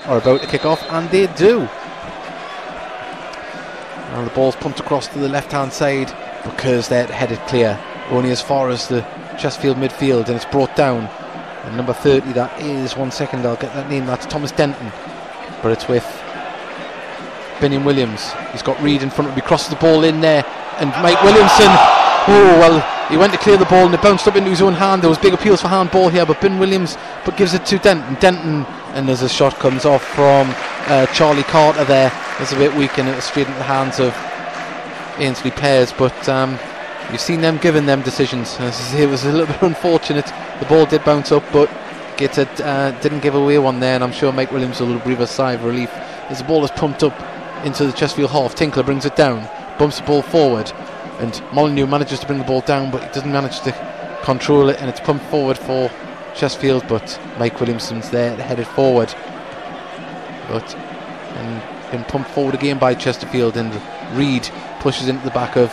are about to kick off, and they do. And the ball's pumped across to the left-hand side because they're headed clear, only as far as the Chesterfield midfield, and it's brought down. And number 30, that is, 1 second, I'll get that name, that's Thomas Denton. But it's with Binion Williams. He's got Reid in front of him, he crosses the ball in there, and Mike Williamson, oh well, he went to clear the ball and it bounced up into his own hand. There was big appeals for handball here, but Ben Williams gives it to Denton, and as a shot comes off from Charlie Carter there. It's a bit weak and it was straight into the hands of Ainsley Pears, but you've seen them giving them decisions. It was a little bit unfortunate. The ball did bounce up, but Gateshead didn't give away one there, and I'm sure Mike Williams will breathe a sigh of relief as the ball is pumped up into the Chesterfield half. Tinkler brings it down, bumps the ball forward, and Molyneux manages to bring the ball down, but he doesn't manage to control it, and it's pumped forward for Chesterfield, but Mike Williamson's there headed forward, but and been pumped forward again by Chesterfield, and Reid pushes into the back of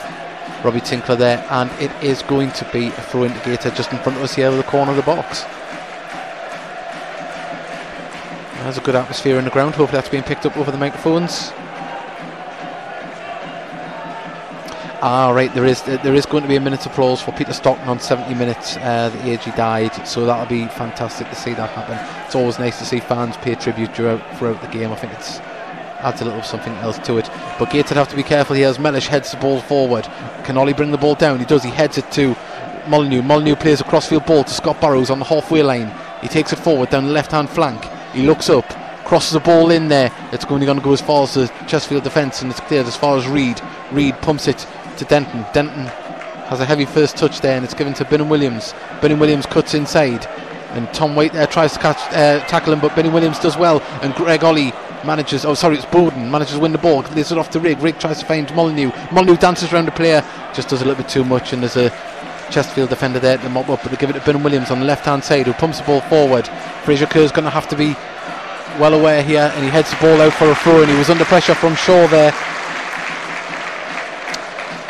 Robbie Tinkler there, and it is going to be a throw into Gateshead just in front of us here with the corner of the box. There's a good atmosphere in the ground. Hopefully that's being picked up over the microphones. Right, there is going to be a minute's applause for Peter Stockton on 70 minutes, the age he died, so that'll be fantastic to see that happen. It's always nice to see fans pay tribute throughout the game. I think it adds a little something else to it. But Gateshead have to be careful here as Mellish heads the ball forward. Can Ollie bring the ball down? He does. He heads it to Molyneux. Molyneux plays a crossfield ball to Scott Barrows on the halfway line. He takes it forward down the left hand flank. He looks up, crosses the ball in there. It's only going to go as far as the Chesterfield defence, and it's cleared as far as Reid. Reid pumps it to Denton. Denton has a heavy first touch there, and it's given to Binion Williams. Binion Williams cuts inside, and Tom White there tries to tackle him, but Binion Williams does well, and Greg Ollie manages, it's Bowden, manages to win the ball, lays it off to Rig. Rig tries to find Molyneux. Molyneux dances around the player, just does a little bit too much, and there's a Chesterfield defender there to mop up, but they give it to Binion Williams on the left hand side, who pumps the ball forward. Fraser Kerr's going to have to be well aware here, and he heads the ball out for a throw, and he was under pressure from Shaw there.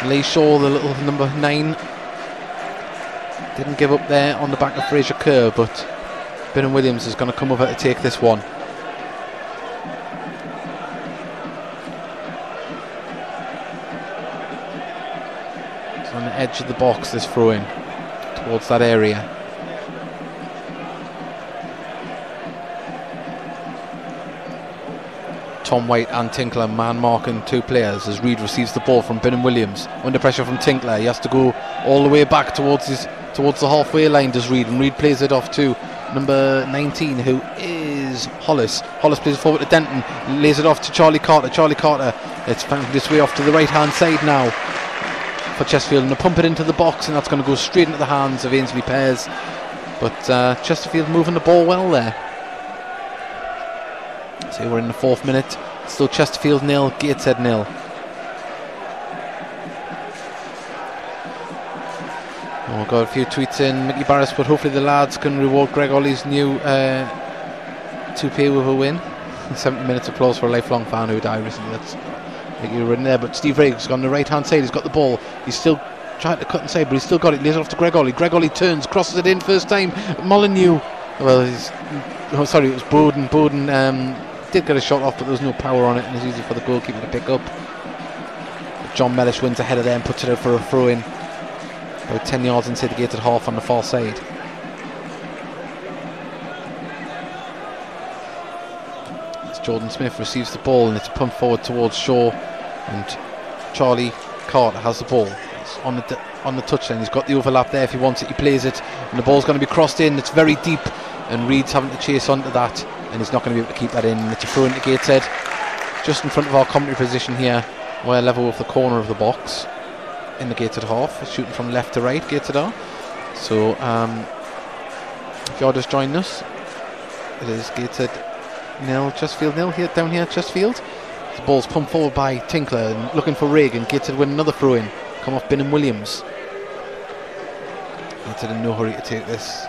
Lee Shaw, the little number 9, didn't give up there on the back of Fraser Kerr, but Binion Williams is going to come over to take this one. It's on the edge of the box, this throw in towards that area. Tom White and Tinkler man marking two players as Reid receives the ball from Binion Williams. Under pressure from Tinkler, he has to go all the way back towards the halfway line, does Reid, and Reid plays it off to number 19, who is Hollis. Hollis plays it forward to Denton, lays it off to Charlie Carter. Charlie Carter, it's found its way off to the right hand side now for Chesterfield, and they pump it into the box, and that's going to go straight into the hands of Ainsley Pears, but Chesterfield moving the ball well there. So we're in the 4th minute, still Chesterfield 0, Gateshead 0. Oh, got a few tweets in, Mickey Barris, but hopefully the lads can reward Greg Ollie's new toupee with a win. 70 minutes applause for a lifelong fan who died recently. That's Mickey were in there, but Steve Riggs on the right hand side, he's got the ball, he's still trying to cut inside, but he's still got it, lays it off to Greg Ollie. Greg Ollie turns, crosses it in first time. Molyneux, well, it was Bowden. Bowden did get a shot off, but there was no power on it, and it's easy for the goalkeeper to pick up. But John Mellish wins ahead of them, puts it out for a throw in about 10 yards inside the gated half on the far side. As Jordan Smith receives the ball, and it's pumped forward towards Shaw, and Charlie Carter has the ball. It's on the touchline. He's got the overlap there if he wants it. He plays it, and the ball's going to be crossed in. It's very deep, and Reid's having to chase onto that, and he's not going to be able to keep that in. It's a throw into Gateshead, just in front of our commentary position here. We're level with the corner of the box in the Gateshead half. It's shooting from left to right, Gateshead are. So if you're just joining us, it is Gateshead 0, Chesterfield 0 here, down here at Chesterfield. The ball's pumped forward by Tinkler, and looking for Rig, and Gateshead win another throw in. Come off Binion Williams. Gateshead in no hurry to take this.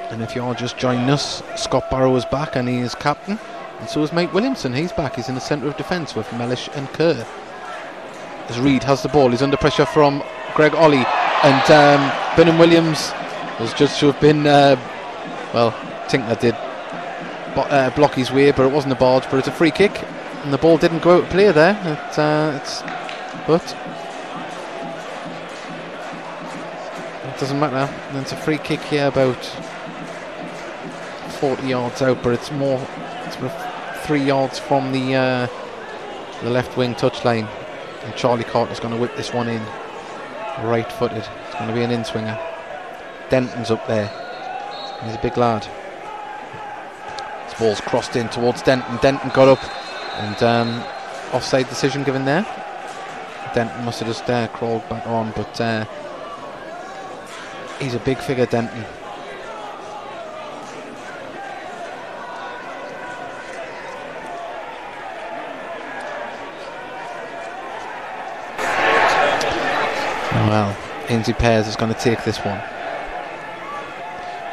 And if you are just joining us, Scott Barrow is back, and he is captain, and so is Mike Williamson. He's back, he's in the centre of defence with Mellish and Kerr. As Reid has the ball, he's under pressure from Greg Ollie, and Binion Williams was judged to have been, well, Tinkler did block his way, but it wasn't a barge, but it's a free kick, and the ball didn't go out of play there. But it doesn't matter. And it's a free kick here, about 40 yards out, but it's about 3 yards from the left wing touchline. And Charlie Carter's going to whip this one in, right-footed. It's going to be an in-swinger. Denton's up there. He's a big lad. This ball's crossed in towards Denton. Denton got up, and offside decision given there. Denton must have just crawled back on, but he's a big figure, Denton. Well, Ainsley Pears is going to take this one.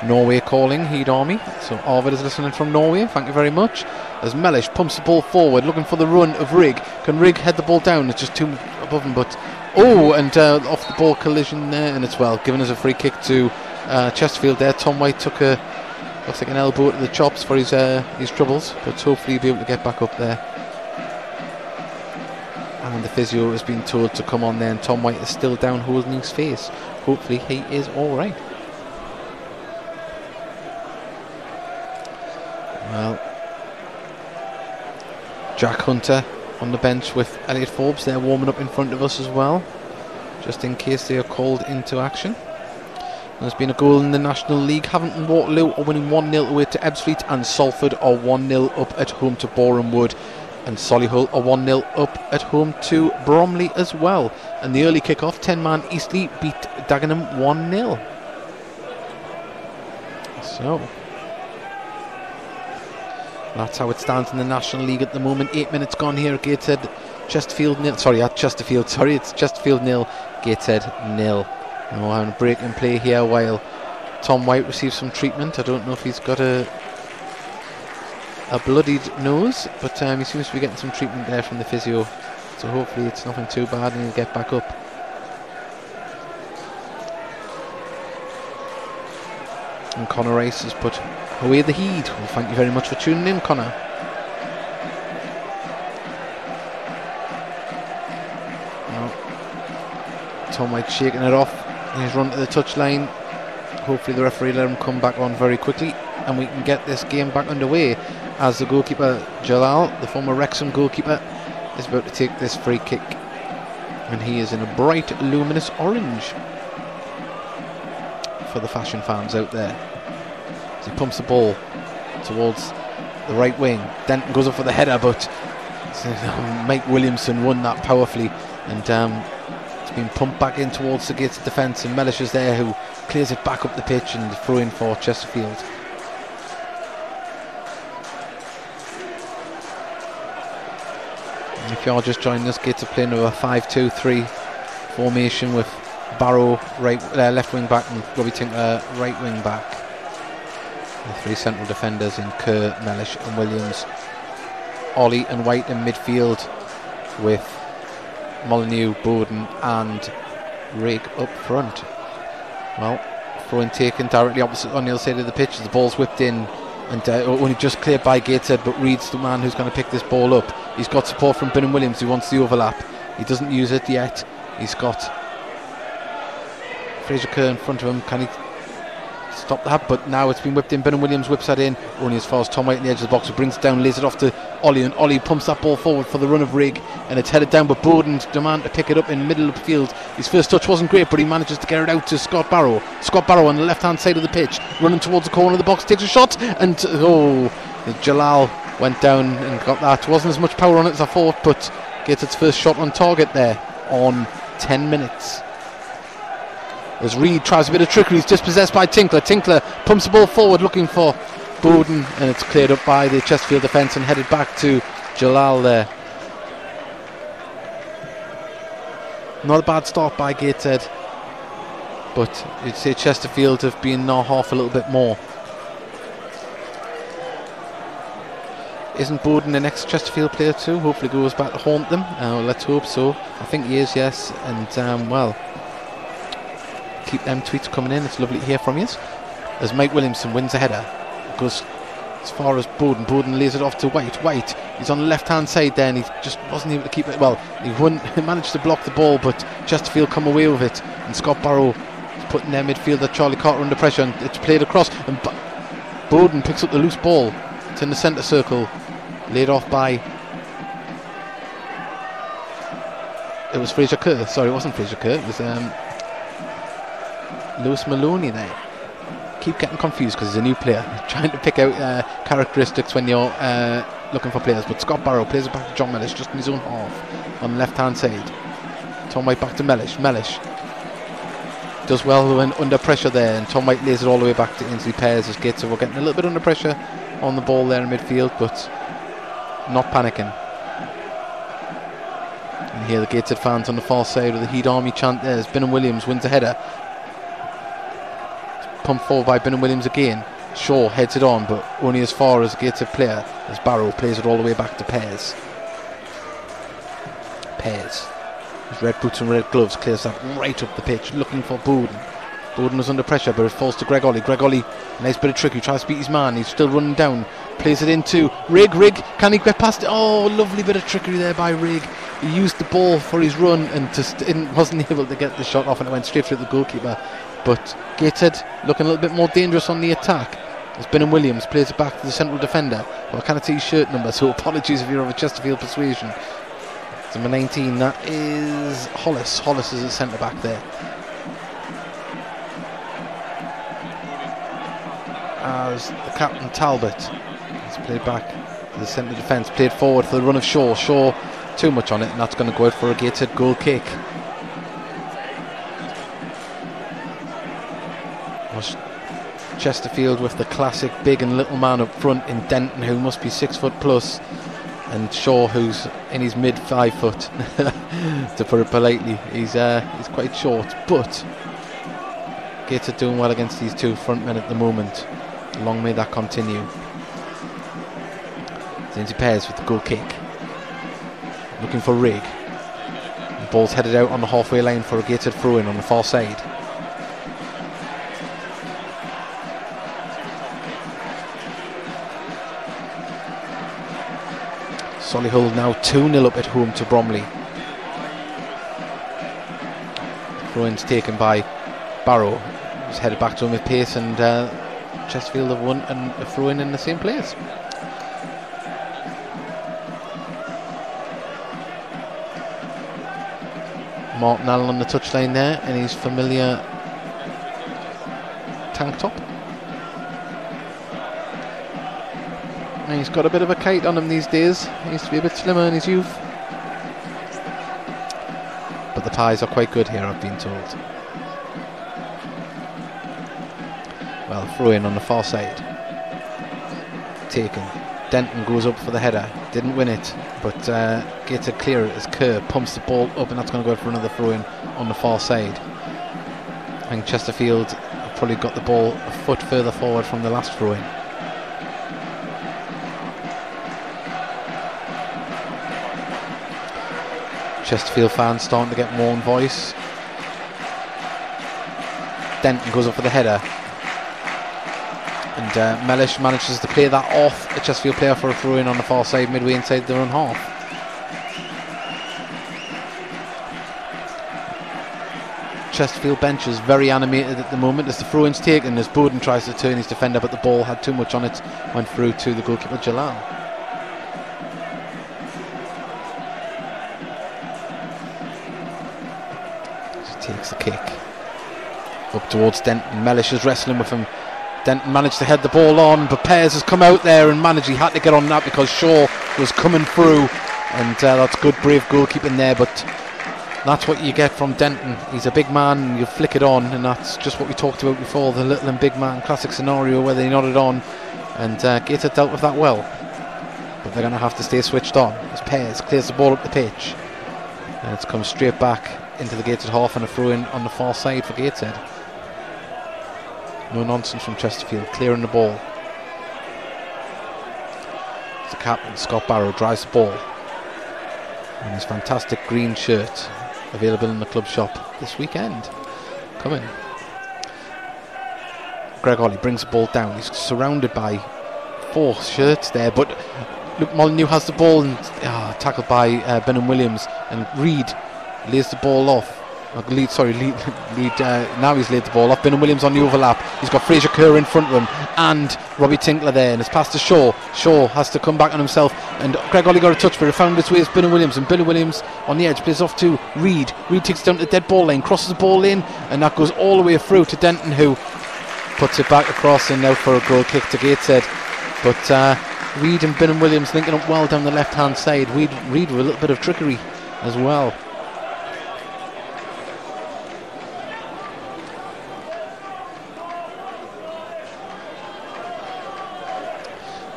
Norway calling, Heed Army. So Arvid is listening from Norway. Thank you very much. As Mellish pumps the ball forward, looking for the run of Rigg. Can Rigg head the ball down? It's just too above him, but and off the ball collision there, and it's giving us a free kick to Chesterfield there. Tom White took looks like an elbow to the chops for his troubles, but hopefully he'll be able to get back up there. And the physio has been told to come on there, and Tom White is still down holding his face. Hopefully he is alright. Well, Jack Hunter on the bench with Elliot Forbes. They're warming up in front of us as well, just in case they are called into action. There's been a goal in the National League. Havant and Waterloo are winning 1-0 away to Ebbsfleet, and Salford are 1-0 up at home to Boreham Wood. And Solihull are 1-0 up at home to Bromley as well. And the early kick-off, 10-man Eastleigh beat Dagenham 1-0. So that's how it stands in the National League at the moment. 8 minutes gone here at Gateshead. Chesterfield nil. At Chesterfield. It's Chesterfield nil, Gateshead nil. And we're having a break in play here while Tom White receives some treatment. I don't know if he's got a bloodied nose, but he seems to be getting some treatment there from the physio. So hopefully it's nothing too bad and he'll get back up. And Connor Rice has put away the heed. Well, thank you very much for tuning in, Connor. Tom White shaking it off. He's run to the touchline. Hopefully the referee let him come back on very quickly, and we can get this game back underway as the goalkeeper Jalal, the former Wrexham goalkeeper, is about to take this free kick, and he is in a bright luminous orange for the fashion fans out there. As he pumps the ball towards the right wing, Denton goes up for the header, but Mike Williamson won that powerfully, and it's been pumped back in towards the Gates defence, and Mellish is there who clears it back up the pitch and throw in for Chesterfield. And if you're just joining us, Gates are playing with a 5-2-3 formation with Barrow left wing back and Robbie Tinkler right wing back. The three central defenders in Kerr, Mellish and Williams. Ollie and White in midfield with Molyneux, Bowden and Rigg up front. Well, throw-in taken directly opposite on the other side of the pitch. The ball's whipped in and only just cleared by Gateshead, but Reed's the man who's going to pick this ball up. He's got support from Bingham Williams, who wants the overlap. He doesn't use it yet. He's got Fraser Kerr in front of him. Can he stop that? But now it's been whipped in. Bingham Williams whips that in only as far as Tom White in the edge of the box, who brings it down, lays it off to Ollie, and Ollie pumps that ball forward for the run of Rigg, and it's headed down, but Bowden's demand to pick it up in the middle of the field. His first touch wasn't great, but he manages to get it out to Scott Barrow. Scott Barrow on the left hand side of the pitch, running towards the corner of the box, takes a shot, and Jalal went down and got that. Wasn't as much power on it as I thought, but gets its first shot on target there on 10 minutes. As Reed tries a bit of trickery, he's dispossessed by Tinkler. Tinkler pumps the ball forward looking for Bowden, and it's cleared up by the Chesterfield defence and headed back to Jalal there. Not a bad start by Gateshead, but you'd say Chesterfield have been knocked off a little bit more. Isn't Bowden the next Chesterfield player too? Hopefully goes back to haunt them. Let's hope so. I think he is, yes. And well, Keep them tweets coming in. It's lovely to hear from you. As Mike Williamson wins a header, goes as far as Bowden. Bowden lays it off to White. White, he's on the left-hand side there, and he just wasn't able to keep it. Well, he managed to block the ball, but Chesterfield come away with it, and Scott Barrow is putting their midfielder Charlie Carter under pressure, and it's played across, and Bowden picks up the loose ball. It's in the centre circle, laid off by... It was Fraser Kerr. Sorry, it wasn't Fraser Kerr. It was Lewis Maloney there. Keep getting confused because he's a new player, trying to pick out characteristics when you're looking for players. But Scott Barrow plays it back to John Mellish, just in his own half on the left hand side. Tom White back to Mellish. Mellish does well when under pressure there, and Tom White lays it all the way back to Ainsley Pears as Gateshead were getting a little bit under pressure on the ball there in midfield, but not panicking. And here the Gateshead fans on the far side with the Heat Army chant there as Bingham Williams wins a header. Pumped forward by Bingham Williams again. Shaw heads it on, but only as far as a Gateshead player, as Barrow plays it all the way back to Pears. Pears, his red boots and red gloves, clears that right up the pitch, looking for Bowden. Bowden was under pressure, but it falls to Greg Ollie. Greg Ollie, nice bit of trick, he tries to beat his man, he's still running down, plays it into Rigg. Rigg, can he get past it? Oh, lovely bit of trickery there by Rigg. He used the ball for his run and wasn't able to get the shot off, and it went straight through the goalkeeper. But Gateshead looking a little bit more dangerous on the attack as Bingham Williams plays it back to the central defender. Well, I can't see his shirt number, so apologies if you're of a Chesterfield persuasion. It's number 19, that is Hollis. Hollis is a centre back there. As the captain Talbot is played back to the centre defence, played forward for the run of Shaw. Shaw too much on it, and that's going to go out for a Gateshead goal kick. Chesterfield with the classic big and little man up front in Denton, who must be 6 foot plus, and Shaw, who's in his mid 5 foot to put it politely. He's quite short, but Gateshead doing well against these two front men at the moment. Long may that continue. Ainsley Pears with the goal kick, looking for Rigg. The ball's headed out on the halfway line for a Gateshead throw-in on the far side. Solihull now 2-0 up at home to Bromley. Throw-in's taken by Barrow. He's headed back to him with pace, and Chesterfield have won a throw-in in the same place. Martin Allen on the touchline there in his familiar tank top. And he's got a bit of a kite on him these days. He used to be a bit slimmer in his youth. But the pies are quite good here, I've been told. Well, throw in on the far side. Taken. Denton goes up for the header. Didn't win it, but Gateshead clear it as Kerr pumps the ball up, and that's going to go for another throw in on the far side. I think Chesterfield have probably got the ball a foot further forward from the last throw in. Chesterfield fans starting to get more in voice. Denton goes up for the header, and Mellish manages to play that off a Chesterfield player for a throw-in on the far side, midway inside their own half. Chesterfield bench is very animated at the moment as the throw-in's taken, as Bowden tries to turn his defender, but the ball had too much on it, went through to the goalkeeper Jalal. Takes the kick up towards Denton. Mellish is wrestling with him. Denton managed to head the ball on, but Pears has come out there and managed. He had to get on that because Shaw was coming through, and that's good, brave goalkeeping there. But that's what you get from Denton. He's a big man, and you flick it on, and that's just what we talked about before, the little and big man classic scenario where they nodded on, and Gateshead dealt with that well. But they're going to have to stay switched on as Pears clears the ball up the pitch, and it's come straight back into the Gateshead half, and a throw-in on the far side for Gateshead. No nonsense from Chesterfield, clearing the ball. The captain, Scott Barrow, drives the ball in his fantastic green shirt, available in the club shop this weekend. Coming. Greg Ollie brings the ball down. He's surrounded by 4 shirts there, but Luke Molyneux has the ball and tackled by Benham Williams, and Reid lays the ball off. Reid, now he's laid the ball off. Benham Williams on the overlap. He's got Fraser Kerr in front of him and Robbie Tinkler there, and it's passed to Shaw. Shaw has to come back on himself, and Greg Ollie got a touch, but it found its way as Benham Williams, and Benham Williams on the edge plays off to Reid. Reid takes it down to the dead ball lane, crosses the ball in, and that goes all the way through to Denton, who puts it back across and out for a goal kick to Gateshead. But Reid and Benham Williams linking up well down the left hand side. Reid with a little bit of trickery as well.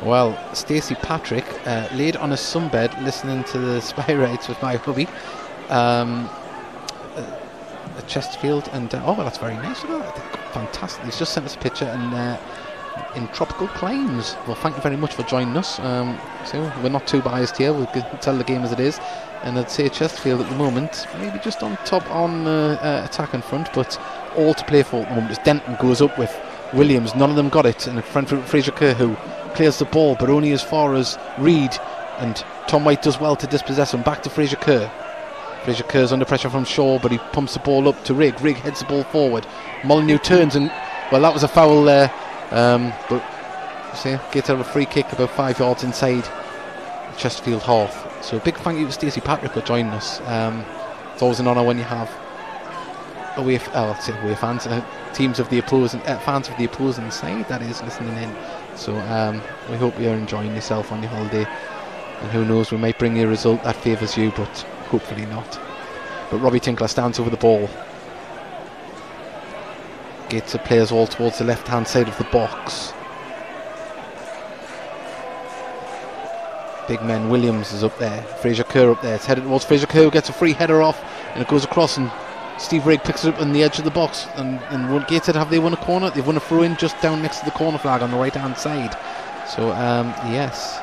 Well, Stacey Patrick laid on a sunbed listening to the Spy Rights with my hubby at Chesterfield, and well, that's very nice of her. Fantastic. He's just sent us a picture, and in tropical climes. Well, thank you very much for joining us. So we're not too biased here, we'll tell the game as it is, and I'd say Chesterfield at the moment maybe just on top on attacking front, but all to play for at the moment as Denton goes up with Williams. None of them got it, and a friend for Fraser Kerr, who clears the ball but only as far as Reid, and Tom White does well to dispossess him. Back to Fraser Kerr. Fraser Kerr's under pressure from Shaw, but he pumps the ball up to Rigg. Rigg heads the ball forward. Molyneux turns, and well, that was a foul there, but see, gets out of a free kick about 5 yards inside Chesterfield half. So a big thank you to Stacey Patrick for joining us. It's always an honour when you have away fans, teams of the opposing fans of the opposing side, that is, listening in. So we hope you're enjoying yourself on your holiday, and who knows, we might bring you a result that favours you, but hopefully not. But Robbie Tinkler stands over the ball. Gets the players all towards the left hand side of the box. Big men. Williams is up there, Fraser Kerr up there. It's headed towards Fraser Kerr, who gets a free header off, and it goes across, and Steve Rigg picks it up on the edge of the box. And Gateshead, have they won a corner? They've won a throw-in just down next to the corner flag on the right hand side. So yes,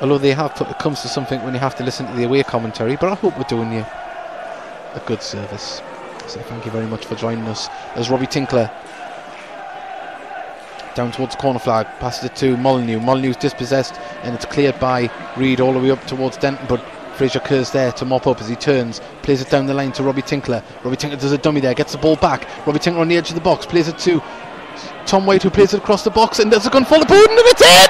although they have it comes to something when you have to listen to the away commentary, but I hope we're doing you a good service. So thank you very much for joining us. There's Robbie Tinkler down towards the corner flag, passes it to Molyneux. Molyneux's dispossessed, and it's cleared by Reid all the way up towards Denton, but Fraser Kerr's there to mop up as he turns, plays it down the line to Robbie Tinkler. Robbie Tinkler does a dummy there, gets the ball back. Robbie Tinkler on the edge of the box, plays it to Tom White, who plays it across the box, and there's a gun for the Bowden, and it's in!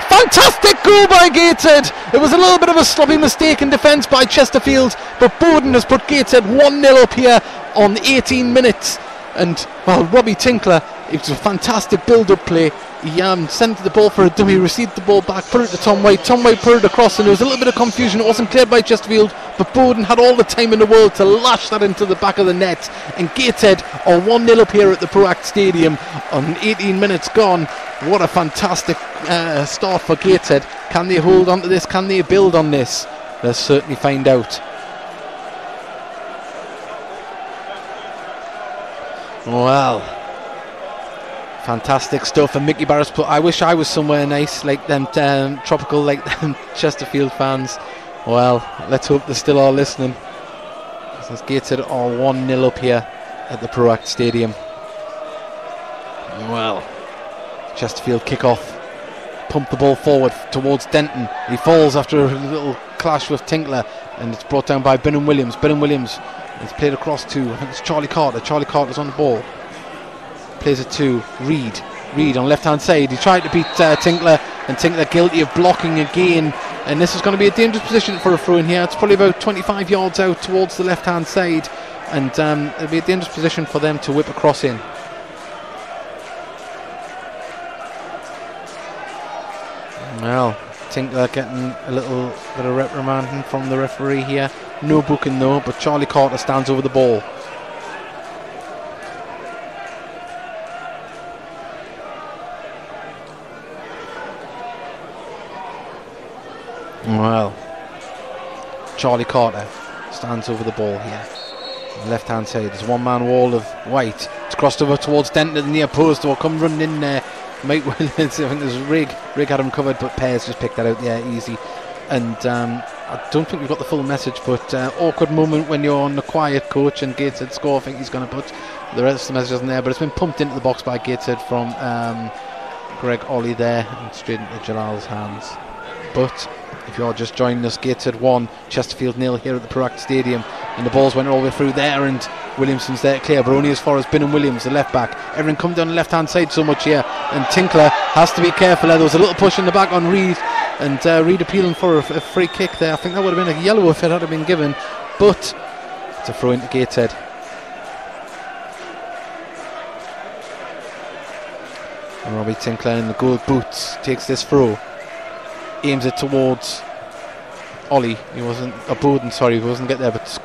Fantastic goal by Gateshead. It was a little bit of a sloppy mistake in defence by Chesterfield, but Bowden has put Gateshead 1-0 up here on 18 minutes. And well, Robbie Tinkler, it was a fantastic build-up play. He sent the ball for a dummy, received the ball back, put it to Tom White. Tom White put it across, and there was a little bit of confusion. It wasn't cleared by Chesterfield, but Bowden had all the time in the world to lash that into the back of the net. And Gateshead are 1-0 up here at the Proact Stadium on 18 minutes gone. What a fantastic start for Gateshead. Can they hold on to this? Can they build on this? Let's certainly find out. Well, fantastic stuff. And Mickey Barris put, I wish I was somewhere nice like them, tropical like them Chesterfield fans. Well, let's hope they still are listening. Since Gateshead are 1-0 up here at the Proact Stadium. Well, Chesterfield kick off, pump the ball forward towards Denton. He falls after a little clash with Tinkler, and it's brought down by Benham Williams. Benham Williams, it's played across to, I think it's Charlie Carter. Charlie Carter's on the ball, plays it to Reid. Reid on left hand side, he tried to beat Tinkler, and Tinkler guilty of blocking again, and this is going to be a dangerous position for a throw in here. It's probably about 25 yards out towards the left hand side, and it'll be a dangerous position for them to whip across in. Well, Tinkler getting a little bit of reprimanding from the referee here. No booking though, but Charlie Carter stands over the ball. Well, Charlie Carter stands over the ball here. On the left hand side, there's a one-man wall of White. It's crossed over towards Denton at the near post. Will come running in there. Mike Williams, I think there's Rigg had him covered, but Pears just picked that out there easy. And I don't think we've got the full message, but awkward moment when you're on the quiet coach and Gateshead score. I think he's going to put the rest of the message isn't there, but it's been pumped into the box by Gateshead from Greg Ollie there and straight into Jalal's hands. But if you're just joining us, Gateshead 1, Chesterfield 0 here at the Perak Stadium, and the balls went all the way through there, and Williamson's there clear, but only as far as Bingham Williams, the left back. Everyone come down the left hand side so much here, and Tinkler has to be careful there. There was a little push in the back on Reid, and Reid appealing for a free kick there. I think that would have been a yellow if it had been given, but it's a throw into Gateshead. And Robbie Tinkler in the gold boots takes this throw, aims it towards Ollie. He wasn't Bowden, sorry, he wasn't get there, but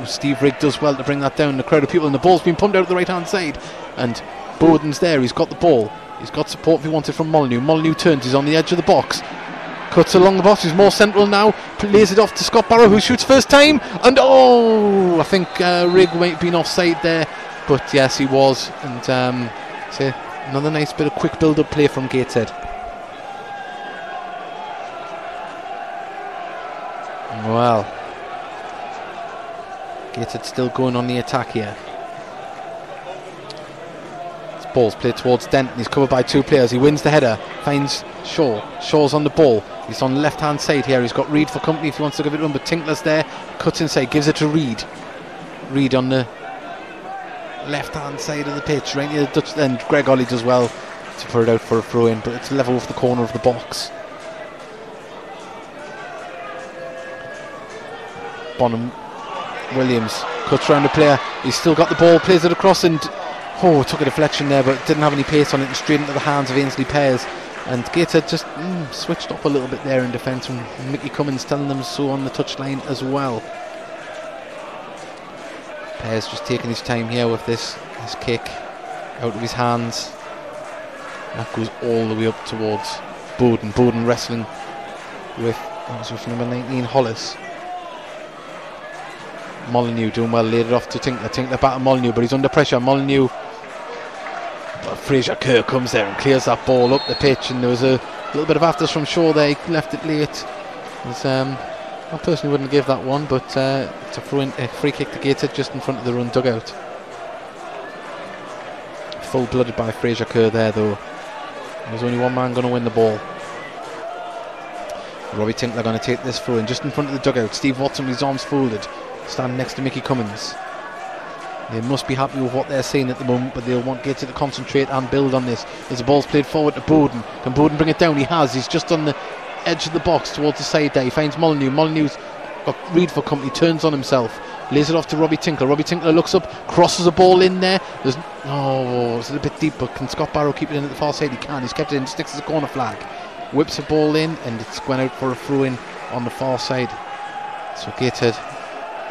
Steve Rigg does well to bring that down. The crowd of people, and the ball's been pumped out the right hand side, and Bowden's there. He's got the ball, he's got support if he wanted from Molyneux. Molyneux turns, he's on the edge of the box, cuts along the box, he's more central now, lays it off to Scott Barrow, who shoots first time, and I think Rigg might have been offside there, but yes, he was. And so another nice bit of quick build up play from Gateshead. Well, Gateshead still going on the attack here. This ball's played towards Denton. He's covered by two players. He wins the header, finds Shaw. Shaw's on the ball. He's on the left hand side here. He's got Reid for company if he wants to give it to him, but Tinkler's there, cuts inside, gives it to Reid. Reid on the left hand side of the pitch, right near the Dutch end. Greg Ollie does well to put it out for a throw in, but it's level with the corner of the box. Bonham Williams cuts round the player, he's still got the ball, plays it across, and took a deflection there, but didn't have any pace on it, and straight into the hands of Ainsley Pears. And Gateshead just switched up a little bit there in defence, and Mickey Cummins telling them so on the touchline as well. Pears just taking his time here with this kick out of his hands. That goes all the way up towards Bowden. Bowden wrestling with number 19 Hollis. Molyneux doing well, laid it off to Tinkler. Tinkler back to Molyneux, but he's under pressure. Molyneux, but Fraser Kerr comes there and clears that ball up the pitch, and there was a little bit of afters from Shaw there. He left it late. I personally wouldn't give that one, but it's a free kick to Gateshead just in front of the run dugout. Full-blooded by Fraser Kerr there, though. There's only one man going to win the ball. Robbie Tinkler going to take this throw in just in front of the dugout. Steve Watson with his arms folded, standing next to Mickey Cummins. They must be happy with what they're seeing at the moment, but they'll want Gateshead to concentrate and build on this. As the ball's played forward to Bowden. Can Bowden bring it down? He has. He's just on the edge of the box towards the side there. He finds Molyneux. Molyneux's got Reid for company, turns on himself, lays it off to Robbie Tinkler. Robbie Tinkler looks up, crosses a ball in there. It's a bit deep, but can Scott Barrow keep it in at the far side? He can. He's kept it in, sticks as a corner flag, whips a ball in, and it's going out for a throw in on the far side. So Gateshead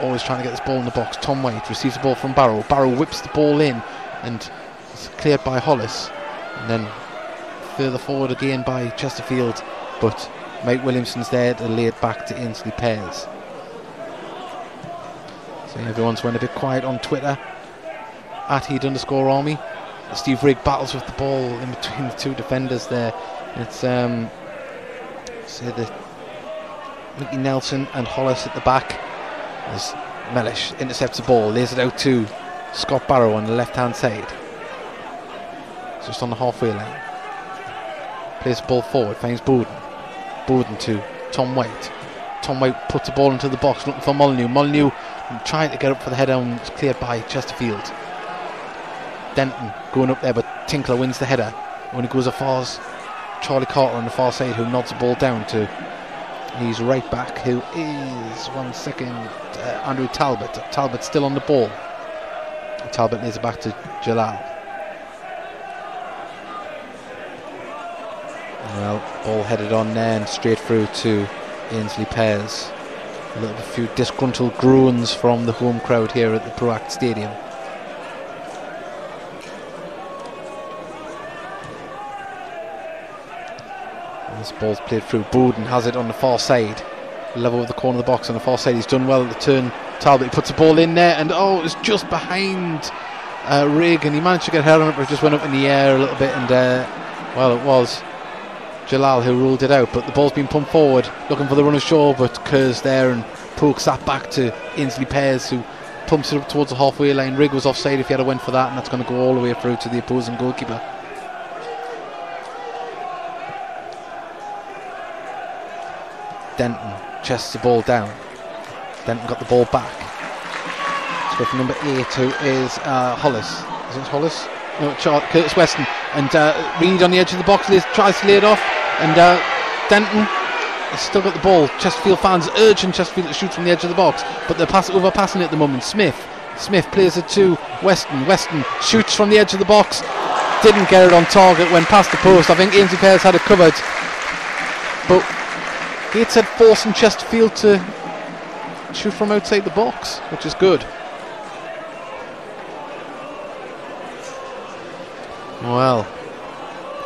always trying to get this ball in the box. Tom White receives the ball from Barrow. Barrow whips the ball in, and it's cleared by Hollis, and then further forward again by Chesterfield, but Mike Williamson's there to lay it back to Ainsley Pears. So everyone's went a bit quiet on Twitter at @Heat_Army. Steve Rigg battles with the ball in between the two defenders there. It's say the Mickey Nelson and Hollis at the back, as Mellish intercepts the ball, lays it out to Scott Barrow on the left hand side, just on the halfway line. Plays the ball forward, finds Bowden. Bowden to Tom White. Tom White puts the ball into the box looking for Molyneux. Molyneux trying to get up for the header, and it's cleared by Chesterfield. Denton going up there, but Tinkler wins the header. Only goes as far as Charlie Carter on the far side, who nods the ball down to his right back, who is Andrew Talbot. Talbot's still on the ball. Talbot lays it back to Jalal. Well, ball headed on there and straight through to Ainsley Pears. A few disgruntled groans from the home crowd here at the Perak Stadium. And this ball's played through. Bowden has it on the far side, level with the corner of the box on the far side. He's done well to turn Talbot. He puts the ball in there, and it's just behind Rigg, and he managed to get a head on it, but it just went up in the air a little bit, and well, it was Jalal who ruled it out, but the ball's been pumped forward, looking for the run of show, but Kerr's there and pokes that back to Ainsley Pears, who pumps it up towards the halfway line. Rigg was offside if he had went for that, and that's going to go all the way through to the opposing goalkeeper. Denton chests the ball down. Denton got the ball back. Let's go for number 8, who is Hollis. Is it Hollis? No, Curtis Weston. And Reid on the edge of the box tries to lay it off. And Denton has still got the ball. Chesterfield fans urging Chesterfield to shoot from the edge of the box, but they're overpassing it at the moment. Smith plays it to Weston. Weston shoots from the edge of the box. Didn't get it on target, went past the post. I think Ainsley Pears had it covered. But Gateshead forcing Chesterfield to shoot from outside the box, which is good. Well,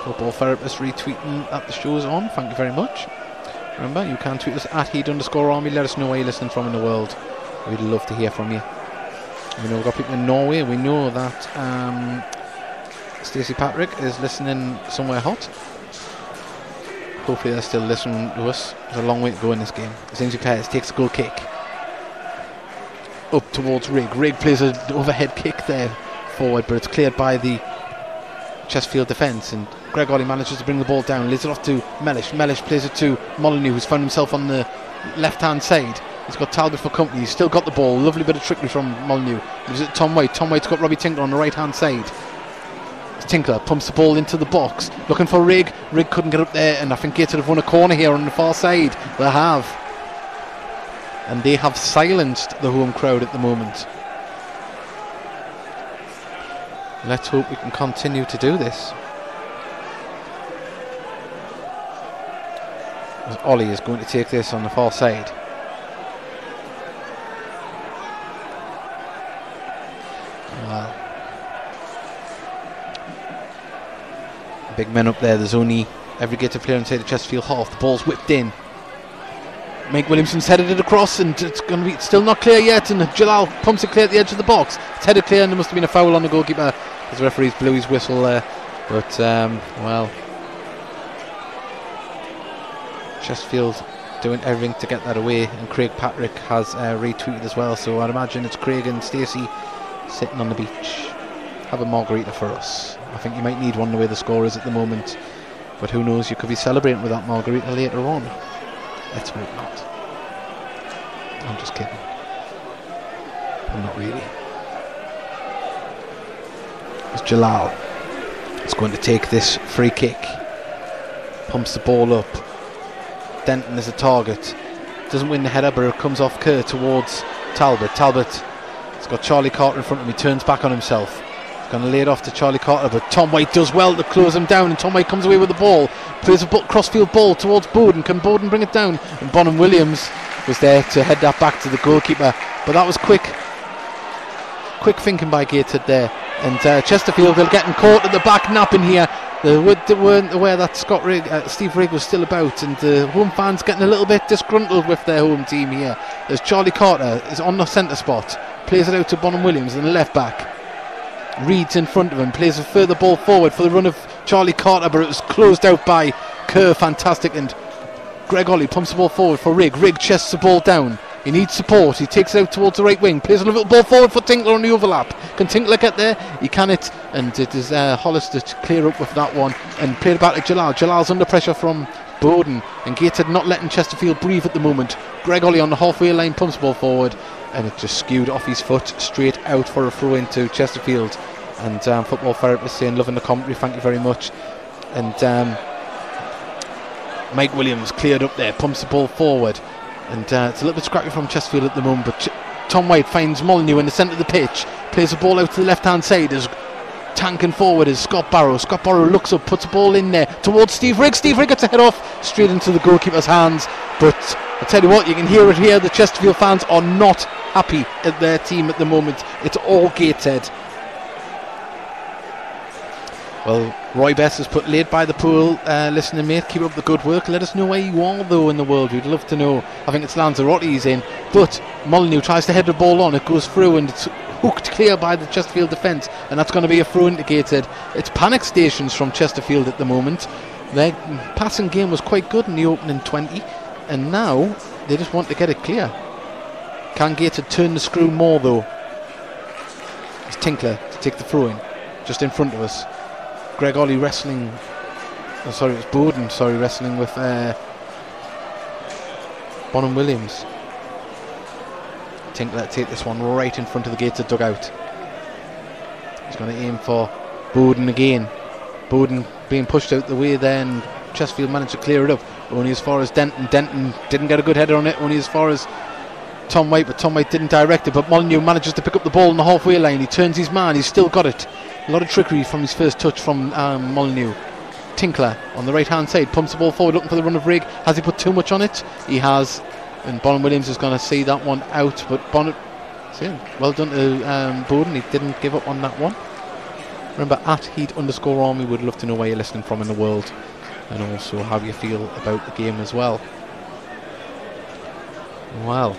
Football Therapist retweeting that the show is on. Thank you very much. Remember, you can tweet us at @heed_army. Let us know where you're listening from in the world. We'd love to hear from you. We know we've got people in Norway. We know that Stacey Patrick is listening somewhere hot. Hopefully they're still listening to us. There's a long way to go in this game. Ainsley Pears takes a goal kick up towards Rigg. Rigg plays an overhead kick there forward, but it's cleared by the Chesterfield defence, and Greg Ollie manages to bring the ball down, lays it off to Mellish. Mellish plays it to Molyneux, who's found himself on the left hand side. He's got Talbot for company. He's still got the ball. Lovely bit of trickery from Molyneux. Gives it to Tom White. Tom White's got Robbie Tinkler on the right hand side. Tinkler pumps the ball into the box, looking for Rigg. Rigg couldn't get up there, and I think Gateshead have won a corner here on the far side. They have, and they have silenced the home crowd at the moment. Let's hope we can continue to do this. As Ollie is going to take this on the far side. Well, big men up there. There's only every Gateshead player inside the Chesterfield half. The ball's whipped in. Mike Williamson's headed it across, and it's going to be still not clear yet, and Jalal pumps it clear at the edge of the box. It's headed clear, and there must have been a foul on the goalkeeper as the referee's blew his whistle there. But well, Chesterfield doing everything to get that away, and Craig Patrick has retweeted as well, so I'd imagine it's Craig and Stacey sitting on the beach. Have a margarita for us. I think you might need one the way the score is at the moment, but who knows, you could be celebrating with that margarita later on. Let's hope not. I'm just kidding. I'm not really. It's Jalal. It's going to take this free kick. Pumps the ball up. Denton is a target. Doesn't win the header, but it comes off Kerr towards Talbot. Talbot has got Charlie Carter in front of him. He turns back on himself. He's going to lay it off to Charlie Carter, but Tom White does well to close him down, and Tom White comes away with the ball. Plays a crossfield ball towards Bowden. Can Bowden bring it down? And Bonham Williams was there to head that back to the goalkeeper, but that was quick thinking by Gateshead there. And Chesterfield are getting caught at the back napping here. They weren't aware that Steve Rigg was still about, and the home fans getting a little bit disgruntled with their home team here. As Charlie Carter is on the centre spot, plays it out to Bonham Williams and the left back. Reid's in front of him, plays a further ball forward for the run of Charlie Carter, but it was closed out by Kerr. Fantastic. And Greg Ollie pumps the ball forward for Rigg. Rigg chests the ball down. He needs support. He takes it out towards the right wing. Plays a little ball forward for Tinkler on the overlap. Can Tinkler get there? He can it. And it is Hollister to clear up with that one. And played it back to Jalal. Jalal's under pressure from Bowden. And Gateshead not letting Chesterfield breathe at the moment. Greg Ollie on the halfway line pumps the ball forward. And it just skewed off his foot straight out for a throw into Chesterfield. And Football Therapist saying, loving the commentary, thank you very much. And Mike Williams cleared up there, pumps the ball forward. And it's a little bit scrappy from Chesterfield at the moment, but Tom White finds Molyneux in the centre of the pitch, plays the ball out to the left hand side. As tanking forward is Scott Barrow. Scott Barrow looks up, puts the ball in there towards Steve Rigg. Steve Rigg gets a head off straight into the goalkeeper's hands. But I tell you what, you can hear it here, the Chesterfield fans are not happy at their team at the moment. It's all Gateshead. Well, Roy Best has put laid by the pool, listening mate, keep up the good work. Let us know where you are though in the world, we'd love to know. I think it's Lanzarote he's in, but Molyneux tries to head the ball on, it goes through and it's hooked clear by the Chesterfield defence, and that's going to be a throw into Gateshead. It's panic stations from Chesterfield at the moment. Their passing game was quite good in the opening 20, and now they just want to get it clear. Can Gateshead turn the screw more though? It's Tinkler to take the throw in, just in front of us. Greg Ollie wrestling. Oh, sorry, it was Bowden. Sorry, wrestling with Bonham Williams. Tinkler take this one right in front of the Gateshead dugout. He's going to aim for Bowden again. Bowden being pushed out the way there, and Chesterfield managed to clear it up. Only as far as Denton. Denton didn't get a good header on it. Only as far as Tom White, but Tom White didn't direct it. But Molyneux manages to pick up the ball on the halfway line. He turns his man. He's still got it. A lot of trickery from his first touch from Molyneux. Tinkler on the right hand side pumps the ball forward, looking for the run of Rigg. Has he put too much on it? He has. And Bonham Williams is going to see that one out. But well done to Bowden. He didn't give up on that one. Remember, @Heat_Army would love to know where you're listening from in the world, and also how you feel about the game as well. Well,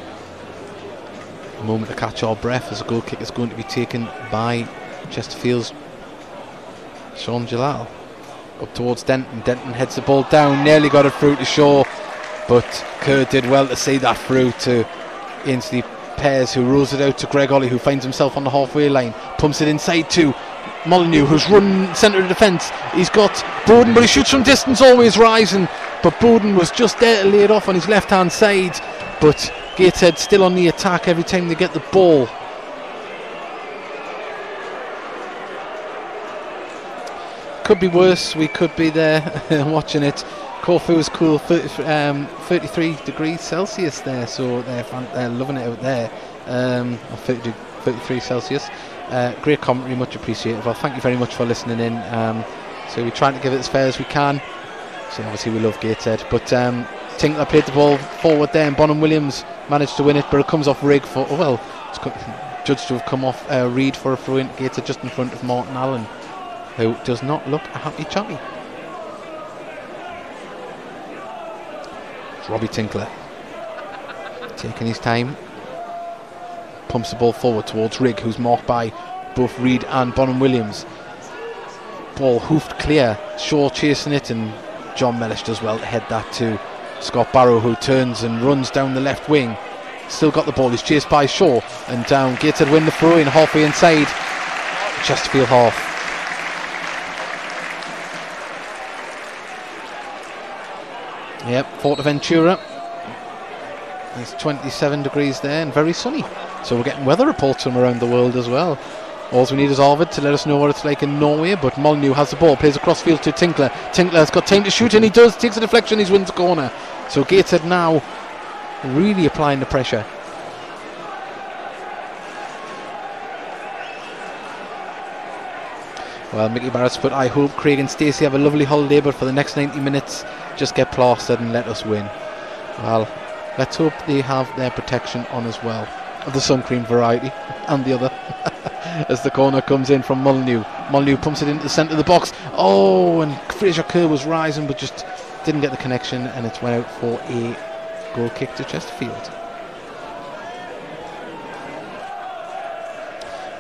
a moment to catch our breath as a goal kick is going to be taken by Chesterfield's Sean Jalal. Up towards Denton. Denton heads the ball down, nearly got it through to Shaw, but Kerr did well to see that through to Ainsley Pears, who rolls it out to Greg Ollie, who finds himself on the halfway line, pumps it inside to Molyneux, who's run centre of defence. He's got Bowden, but he shoots from distance, always rising, but Bowden was just there to lay it off on his left hand side. But Gateshead still on the attack every time they get the ball. Could be worse. We could be there watching it. Corfu is cool, 33 degrees Celsius there, so they're loving it out there. 33 Celsius. Great commentary, much appreciated. Well, thank you very much for listening in. So we're trying to give it as fair as we can. So obviously we love Gateshead, but Tinkler played the ball forward there, and Bonham Williams managed to win it, but it comes off Rigg for, it's judged to have come off Reid for a throw in. Gateshead just in front of Martin Allen, who does not look a happy chappy. It's Robbie Tinkler taking his time, pumps the ball forward towards Rigg, who's marked by both Reid and Bonham Williams. Ball hoofed clear, Shaw chasing it, and John Mellish does well to head that to Scott Barrow, who turns and runs down the left wing. Still got the ball, he's chased by Shaw, and down. Gateshead win the throw in halfway inside Chesterfield half. Yep, Forteventura. It's 27 degrees there and very sunny. So we're getting weather reports from around the world as well. All we need is Arvid to let us know what it's like in Norway. But Molyneux has the ball, plays across field to Tinkler. Tinkler's got time to shoot, and he does. Takes a deflection, he wins the corner. So Gateshead now really applying the pressure. Well, Mickey Barrett's put, I hope Craig and Stacey have a lovely holiday, but for the next 90 minutes just get plastered and let us win. Well, let's hope they have their protection on as well, of the sun cream variety and the other. As the corner comes in from Molyneux. Molyneux pumps it into the centre of the box. Oh, and Fraser Kerr was rising but just didn't get the connection, and it went out for a goal kick to Chesterfield.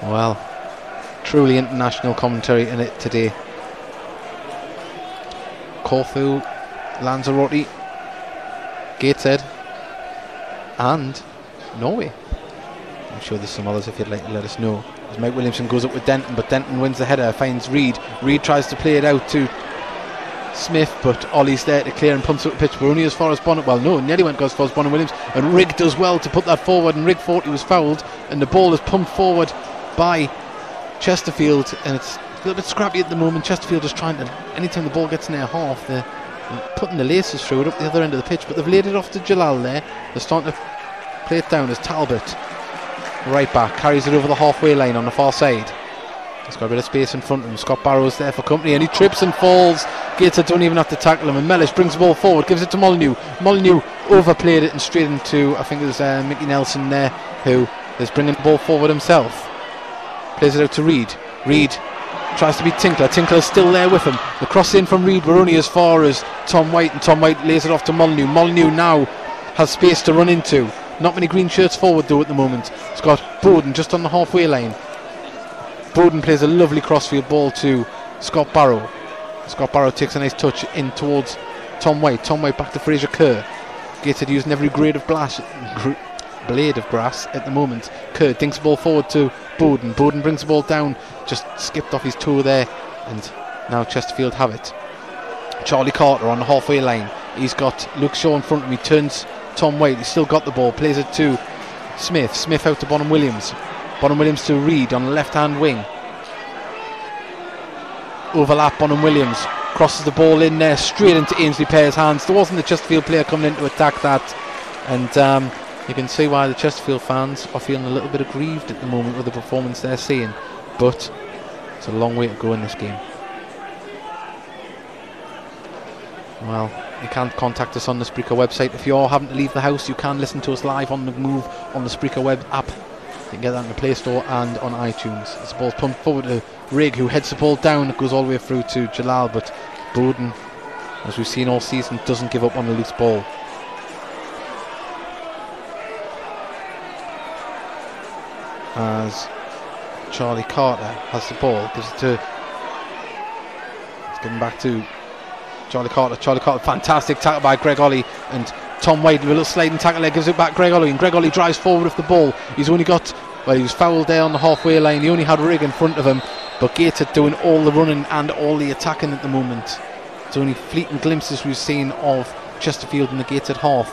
Well, truly international commentary in it today. Corfu, Lanzarote, Gateshead and Norway. I'm sure there's some others if you'd like to let us know. As Mike Williamson goes up with Denton, but Denton wins the header, finds Reid. Reid tries to play it out to Smith, but Ollie's there to clear and pumps up the pitch. We're only as far as Bonham. Well, no, nearly went as far as Bonham Williams, and Rigg does well to put that forward, and Rigg thought he was fouled, and the ball is pumped forward by Chesterfield, and it's a little bit scrappy at the moment. Chesterfield is trying to, anytime the ball gets in their half, they're putting the laces through it up the other end of the pitch, but they've laid it off to Jalal there. They're starting to play it down as Talbot, right back, carries it over the halfway line on the far side. He's got a bit of space in front of him. Scott Barrow's there for company, and he trips and falls. Gateshead don't even have to tackle him, and Mellish brings the ball forward, gives it to Molyneux. Molyneux overplayed it and straight into, I think it was Mickey Nelson there, who is bringing the ball forward himself. Plays it out to Reid. Reid tries to beat Tinkler. Tinkler's still there with him. The cross in from Reid, we're only as far as Tom White, and Tom White lays it off to Molyneux. Molyneux now has space to run into. Not many green shirts forward though at the moment. It's got Bowden just on the halfway line. Bowden plays a lovely crossfield ball to Scott Barrow. Scott Barrow takes a nice touch in towards Tom White. Tom White back to Fraser Kerr. Gateshead using every blade of grass at the moment. Kerr dinks the ball forward to Bowden. Bowden brings the ball down, just skipped off his toe there, and now Chesterfield have it. Charlie Carter on the halfway line. He's got Luke Shaw in front of him. He turns Tom White. He's still got the ball. Plays it to Smith. Smith out to Bonham Williams. Bonham Williams to Reid on the left hand wing. Overlap Bonham Williams. Crosses the ball in there straight into Ainsley Pear's hands. There wasn't a Chesterfield player coming in to attack that, and you can see why the Chesterfield fans are feeling a little bit aggrieved at the moment with the performance they're seeing, but it's a long way to go in this game. Well, you can contact us on the Spreaker website. If you're having to leave the house, you can listen to us live on the move on the Spreaker web app. You can get that in the Play Store and on iTunes. As the ball's pumped forward to Rigg, who heads the ball down. It goes all the way through to Jalal, but Bowden, as we've seen all season, doesn't give up on the loose ball. As Charlie Carter has the ball, gives it to, it's given back to Charlie Carter. Charlie Carter, fantastic tackle by Greg Ollie, and Tom White with a little sliding tackle there, gives it back Greg Ollie, and Greg Ollie drives forward with the ball. He's only got, well, he was fouled there on the halfway line. He only had Rigg in front of him, but Gateshead doing all the running and all the attacking at the moment. It's only fleeting glimpses we've seen of Chesterfield in the Gateshead half.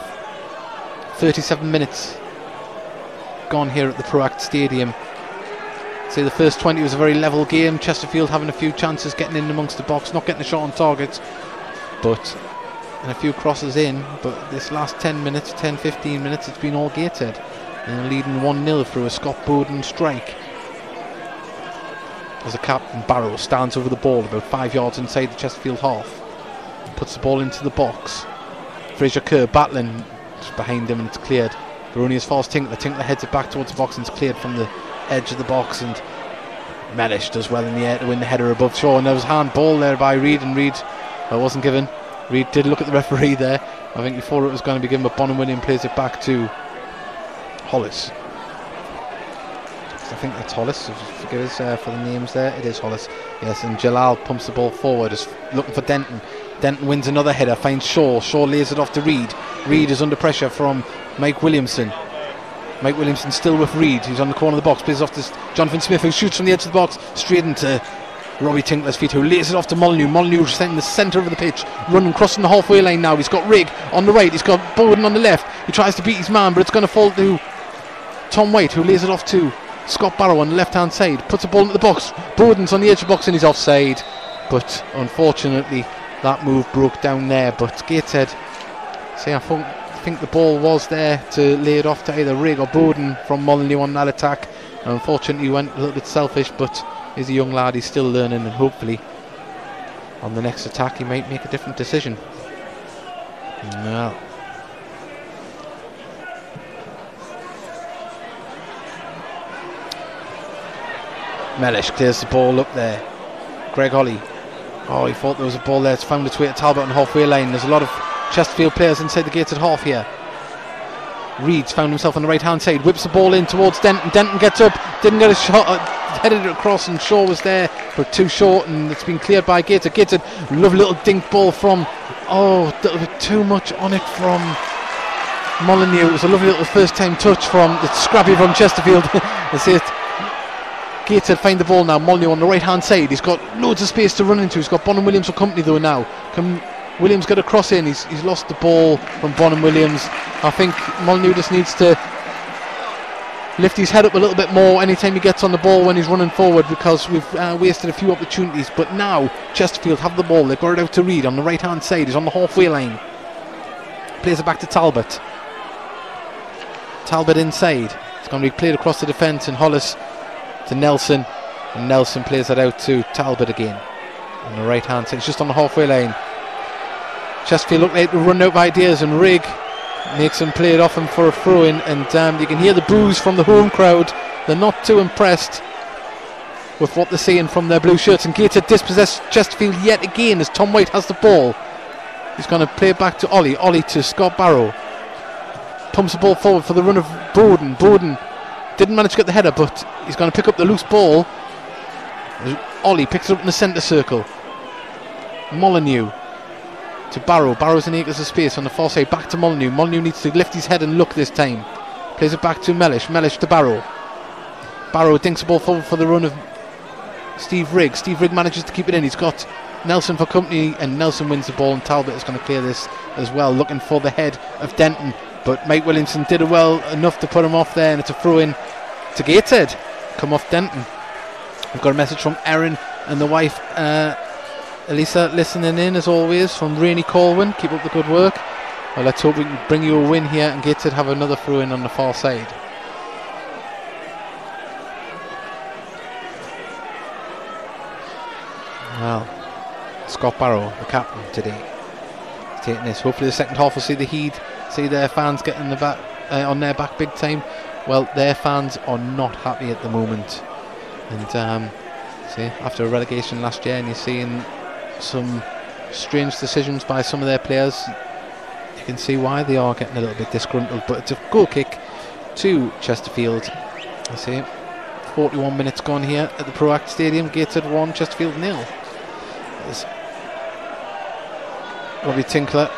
37 minutes gone here at the Proact Stadium. Say the first 20 was a very level game. Chesterfield having a few chances, getting in amongst the box, not getting a shot on target, but and a few crosses in. But this last 10 minutes, 10-15 minutes, it's been all Gateshead, and leading 1-0 through a Scott Bowden strike. As the captain Barrow stands over the ball about 5 yards inside the Chesterfield half, puts the ball into the box. Fraser Kerr battling just behind him, and it's cleared. But only as far as Tinkler. Tinkler heads it back towards the box, and it's cleared from the edge of the box, and Mellish does well in the air to win the header above Shaw, and there was a handball there by Reid, and Reid wasn't given. Reid did look at the referee there. I think before it was going to be given, but Bonham Williams plays it back to Hollis. I think that's Hollis, forgive us for the names there. It is Hollis, yes, and Jalal pumps the ball forward, is looking for Denton. Denton wins another header, finds Shaw. Shaw lays it off to Reid. Reid is under pressure from Mike Williamson. Mike Williamson still with Reid. He's on the corner of the box, plays it off to Jonathan Smith, who shoots from the edge of the box straight into Robbie Tinkler's feet, who lays it off to Molyneux. Molyneux is in the centre of the pitch, running, crossing the halfway line now. He's got Rigg on the right, he's got Bowden on the left. He tries to beat his man, but it's going to fall to Tom White, who lays it off to Scott Barrow on the left hand side, puts the ball into the box. Bowden's on the edge of the box and he's offside, but unfortunately that move broke down there. But Gateshead, see, I think the ball was there to lay it off to either Rigg or Bowden from Molyneux on that attack. And unfortunately he went a little bit selfish, but he's a young lad, he's still learning, and hopefully on the next attack he might make a different decision. No. Mellish clears the ball up there. Greg Ollie. Oh, he thought there was a ball there. It's found its way to Talbot on halfway line. There's a lot of Chesterfield players inside the Gateshead half here. Reid's found himself on the right hand side. Whips the ball in towards Denton. Denton gets up. Didn't get a shot. Headed it across, and Shaw was there, but too short, and it's been cleared by Gateshead. Gateshead, lovely little dink ball from, oh, a little bit too much on it from Molyneux. It was a lovely little first time touch from the scrappy from Chesterfield. That's it. Gateshead find the ball now. Molyneux on the right hand side. He's got loads of space to run into. He's got Bonham Williams for company though now. Can Williams get a cross in? He's lost the ball from Bonham Williams. I think Molyneux just needs to lift his head up a little bit more anytime he gets on the ball when he's running forward, because we've wasted a few opportunities. But now Chesterfield have the ball. They've got it out to Reid on the right hand side. He's on the halfway line. Plays it back to Talbot. Talbot inside. It's going to be played across the defence, and Hollis to Nelson, and Nelson plays it out to Talbot again on the right hand side. It's just on the halfway line. Chesterfield look like to run out of ideas, and Rigg makes him play it off him for a throw in, and you can hear the boos from the home crowd. They're not too impressed with what they're seeing from their blue shirts, and Gateshead dispossess Chesterfield yet again as Tom White has the ball. He's going to play it back to Ollie. Ollie to Scott Barrow. Pumps the ball forward for the run of Bowden. Bowden didn't manage to get the header, but he's going to pick up the loose ball. Ollie picks it up in the centre circle. Molyneux to Barrow. Barrow's in acres of space on the far side. Back to Molyneux. Molyneux needs to lift his head and look this time. Plays it back to Mellish. Mellish to Barrow. Barrow dinks the ball forward for the run of Steve Rigg. Steve Rigg manages to keep it in. He's got Nelson for company, and Nelson wins the ball, and Talbot is going to clear this as well, looking for the head of Denton, but Mike Williamson did it well enough to put him off there, and it's a throw in to Gateshead. Come off Denton. We've got a message from Erin and the wife Elisa listening in as always from Rainey Colwyn. Keep up the good work. Well, let's hope we can bring you a win here and Gateshead have another throw in on the far side. Well, Scott Barrow, the captain today, is taking this. Hopefully the second half will see the Heed, see their fans getting the back on their back big time. Well, their fans are not happy at the moment, and see, after a relegation last year, and you're seeing some strange decisions by some of their players, you can see why they are getting a little bit disgruntled. But it's a goal kick to Chesterfield. I see 41 minutes gone here at the Proact Stadium. Gateshead 1, Chesterfield 0. As Robbie Tinkler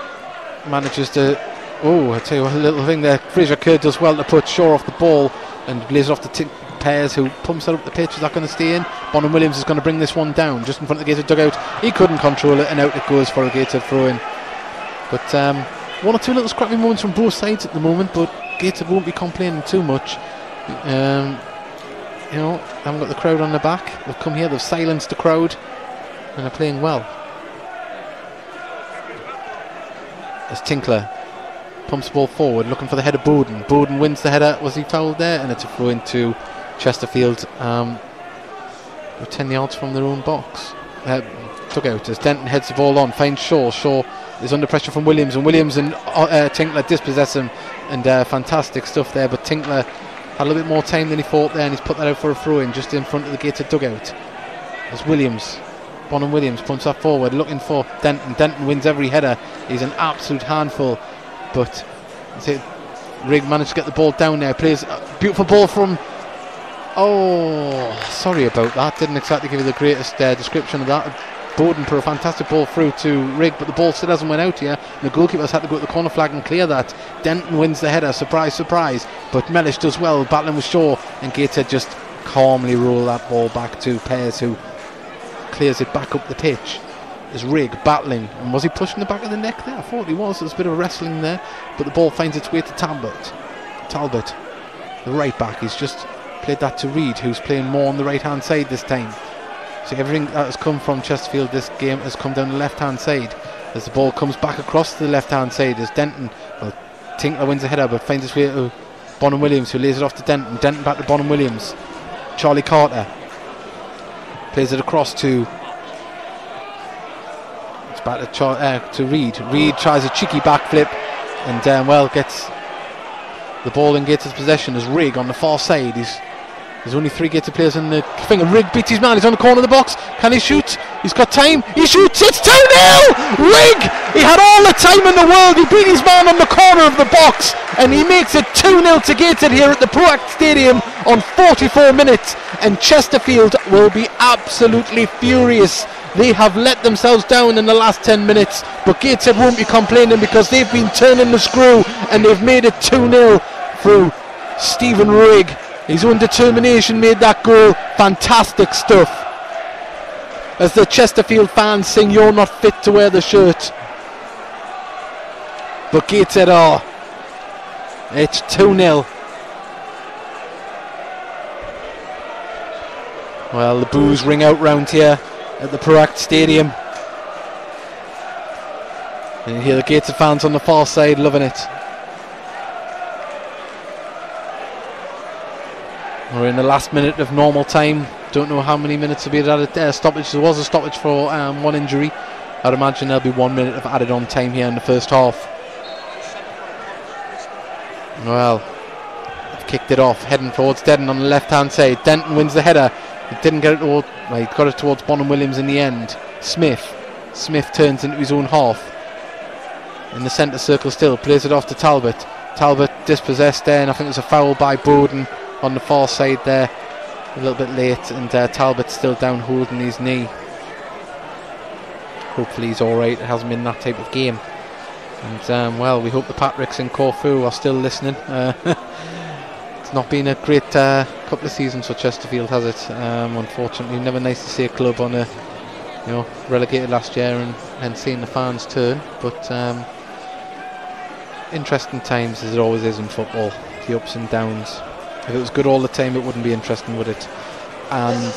manages to, I tell you what, a little thing there. Fraser Kerr does well to put Shaw off the ball and lays it off to Pears, who pumps it up the pitch. Is that going to stay in? Bonham Williams is going to bring this one down just in front of the Gateshead dugout. He couldn't control it, and out it goes for a Gateshead throw in. But one or two little scrappy moments from both sides at the moment, but Gateshead won't be complaining too much. You know, haven't got the crowd on their back. They've come here, they've silenced the crowd, and are playing well. As Tinkler pumps the ball forward, looking for the header. Bowden. Bowden wins the header. Was he fouled there? And it's a throw into Chesterfield. 10 yards from their own box. Took out as Denton heads the ball on. Finds Shaw. Shaw is under pressure from Williams, and Williams and Tinkler dispossess him. And fantastic stuff there. But Tinkler had a little bit more time than he thought there, and he's put that out for a throw in just in front of the Gateshead dugout. As Bonham Williams pumps that forward, looking for Denton. Denton wins every header. He's an absolute handful. But Rigg managed to get the ball down there. Plays a beautiful ball from. Sorry about that. Didn't exactly give you the greatest description of that. Bowden put a fantastic ball through to Rigg, but the ball still hasn't went out here. The goalkeeper's had to go to the corner flag and clear that. Denton wins the header. Surprise, surprise. But Mellish does well, battling with Shaw, and Gateshead just calmly roll that ball back to Pears, who clears it back up the pitch. There's Rigg battling, and was he pushing the back of the neck there? I thought he was. There's a bit of wrestling there, but the ball finds its way to Talbot. Talbot, the right back, he's just played that to Reid, who's playing more on the right hand side this time. So everything that has come from Chesterfield this game has come down the left hand side, as the ball comes back across to the left hand side as Denton, Tinkler wins the header but finds its way to Bonham Williams, who lays it off to Denton. Denton back to Bonham Williams. Charlie Carter plays it across to back to Reid. Reid tries a cheeky backflip and gets the ball in Gateshead's possession as Rigg on the far side. There's only 3 Gateshead players in the finger. Rigg beats his man. He's on the corner of the box. Can he shoot? He's got time. He shoots. It's 2-0! Rigg! He had all the time in the world. He beat his man on the corner of the box, and he makes it 2-0 to Gateshead here at the Proact Stadium on 44 minutes. And Chesterfield will be absolutely furious. They have let themselves down in the last 10 minutes, but Gateshead won't be complaining because they've been turning the screw and they've made it 2-0 through Stephen Rigg. His own determination made that goal. Fantastic stuff. As the Chesterfield fans sing, "You're not fit to wear the shirt." But Gateshead are. It's 2-0. Well, the boos ring out round here at the Proact Stadium. And you hear the Gateshead fans on the far side loving it. We're in the last minute of normal time. Don't know how many minutes will be added there. Stoppage. There was a stoppage for one injury. I'd imagine there'll be 1 minute of added on time here in the first half. Well, they've kicked it off, heading towards Denton on the left hand side. Denton wins the header. He didn't get it toward, he got it towards Bonham Williams in the end. Smith turns into his own half in the centre circle still, plays it off to Talbot. Talbot dispossessed there, and I think there's a foul by Bowden on the far side there, a little bit late, and Talbot's still down holding his knee. hopefully he's alright. It hasn't been that type of game. And well, we hope the Patricks in Corfu are still listening. It's not been a great couple of seasons for Chesterfield, has it? Unfortunately, never nice to see a club on a, relegated last year and seeing the fans turn. But interesting times, as it always is in football, the ups and downs. If it was good all the time, it wouldn't be interesting, would it? And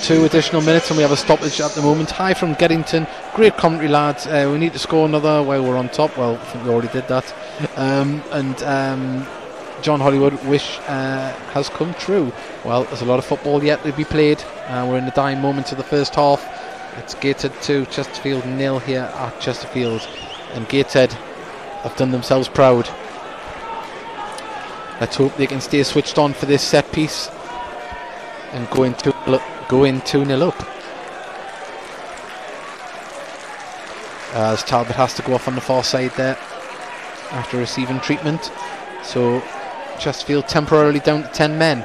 2 additional minutes and we have a stoppage at the moment. Hi from Geddington. Great commentary, lads. We need to score another while we're on top. Well, I think we already did that. John Hollywood, wish has come true. Well, there's a lot of football yet to be played. We're in the dying moments of the first half. It's Gateshead 2, Chesterfield 0 here at Chesterfield. And Gateshead have done themselves proud. Let's hope they can stay switched on for this set piece and go in 2-0 up. As Talbot has to go off on the far side there after receiving treatment. So Chesterfield temporarily down to 10 men.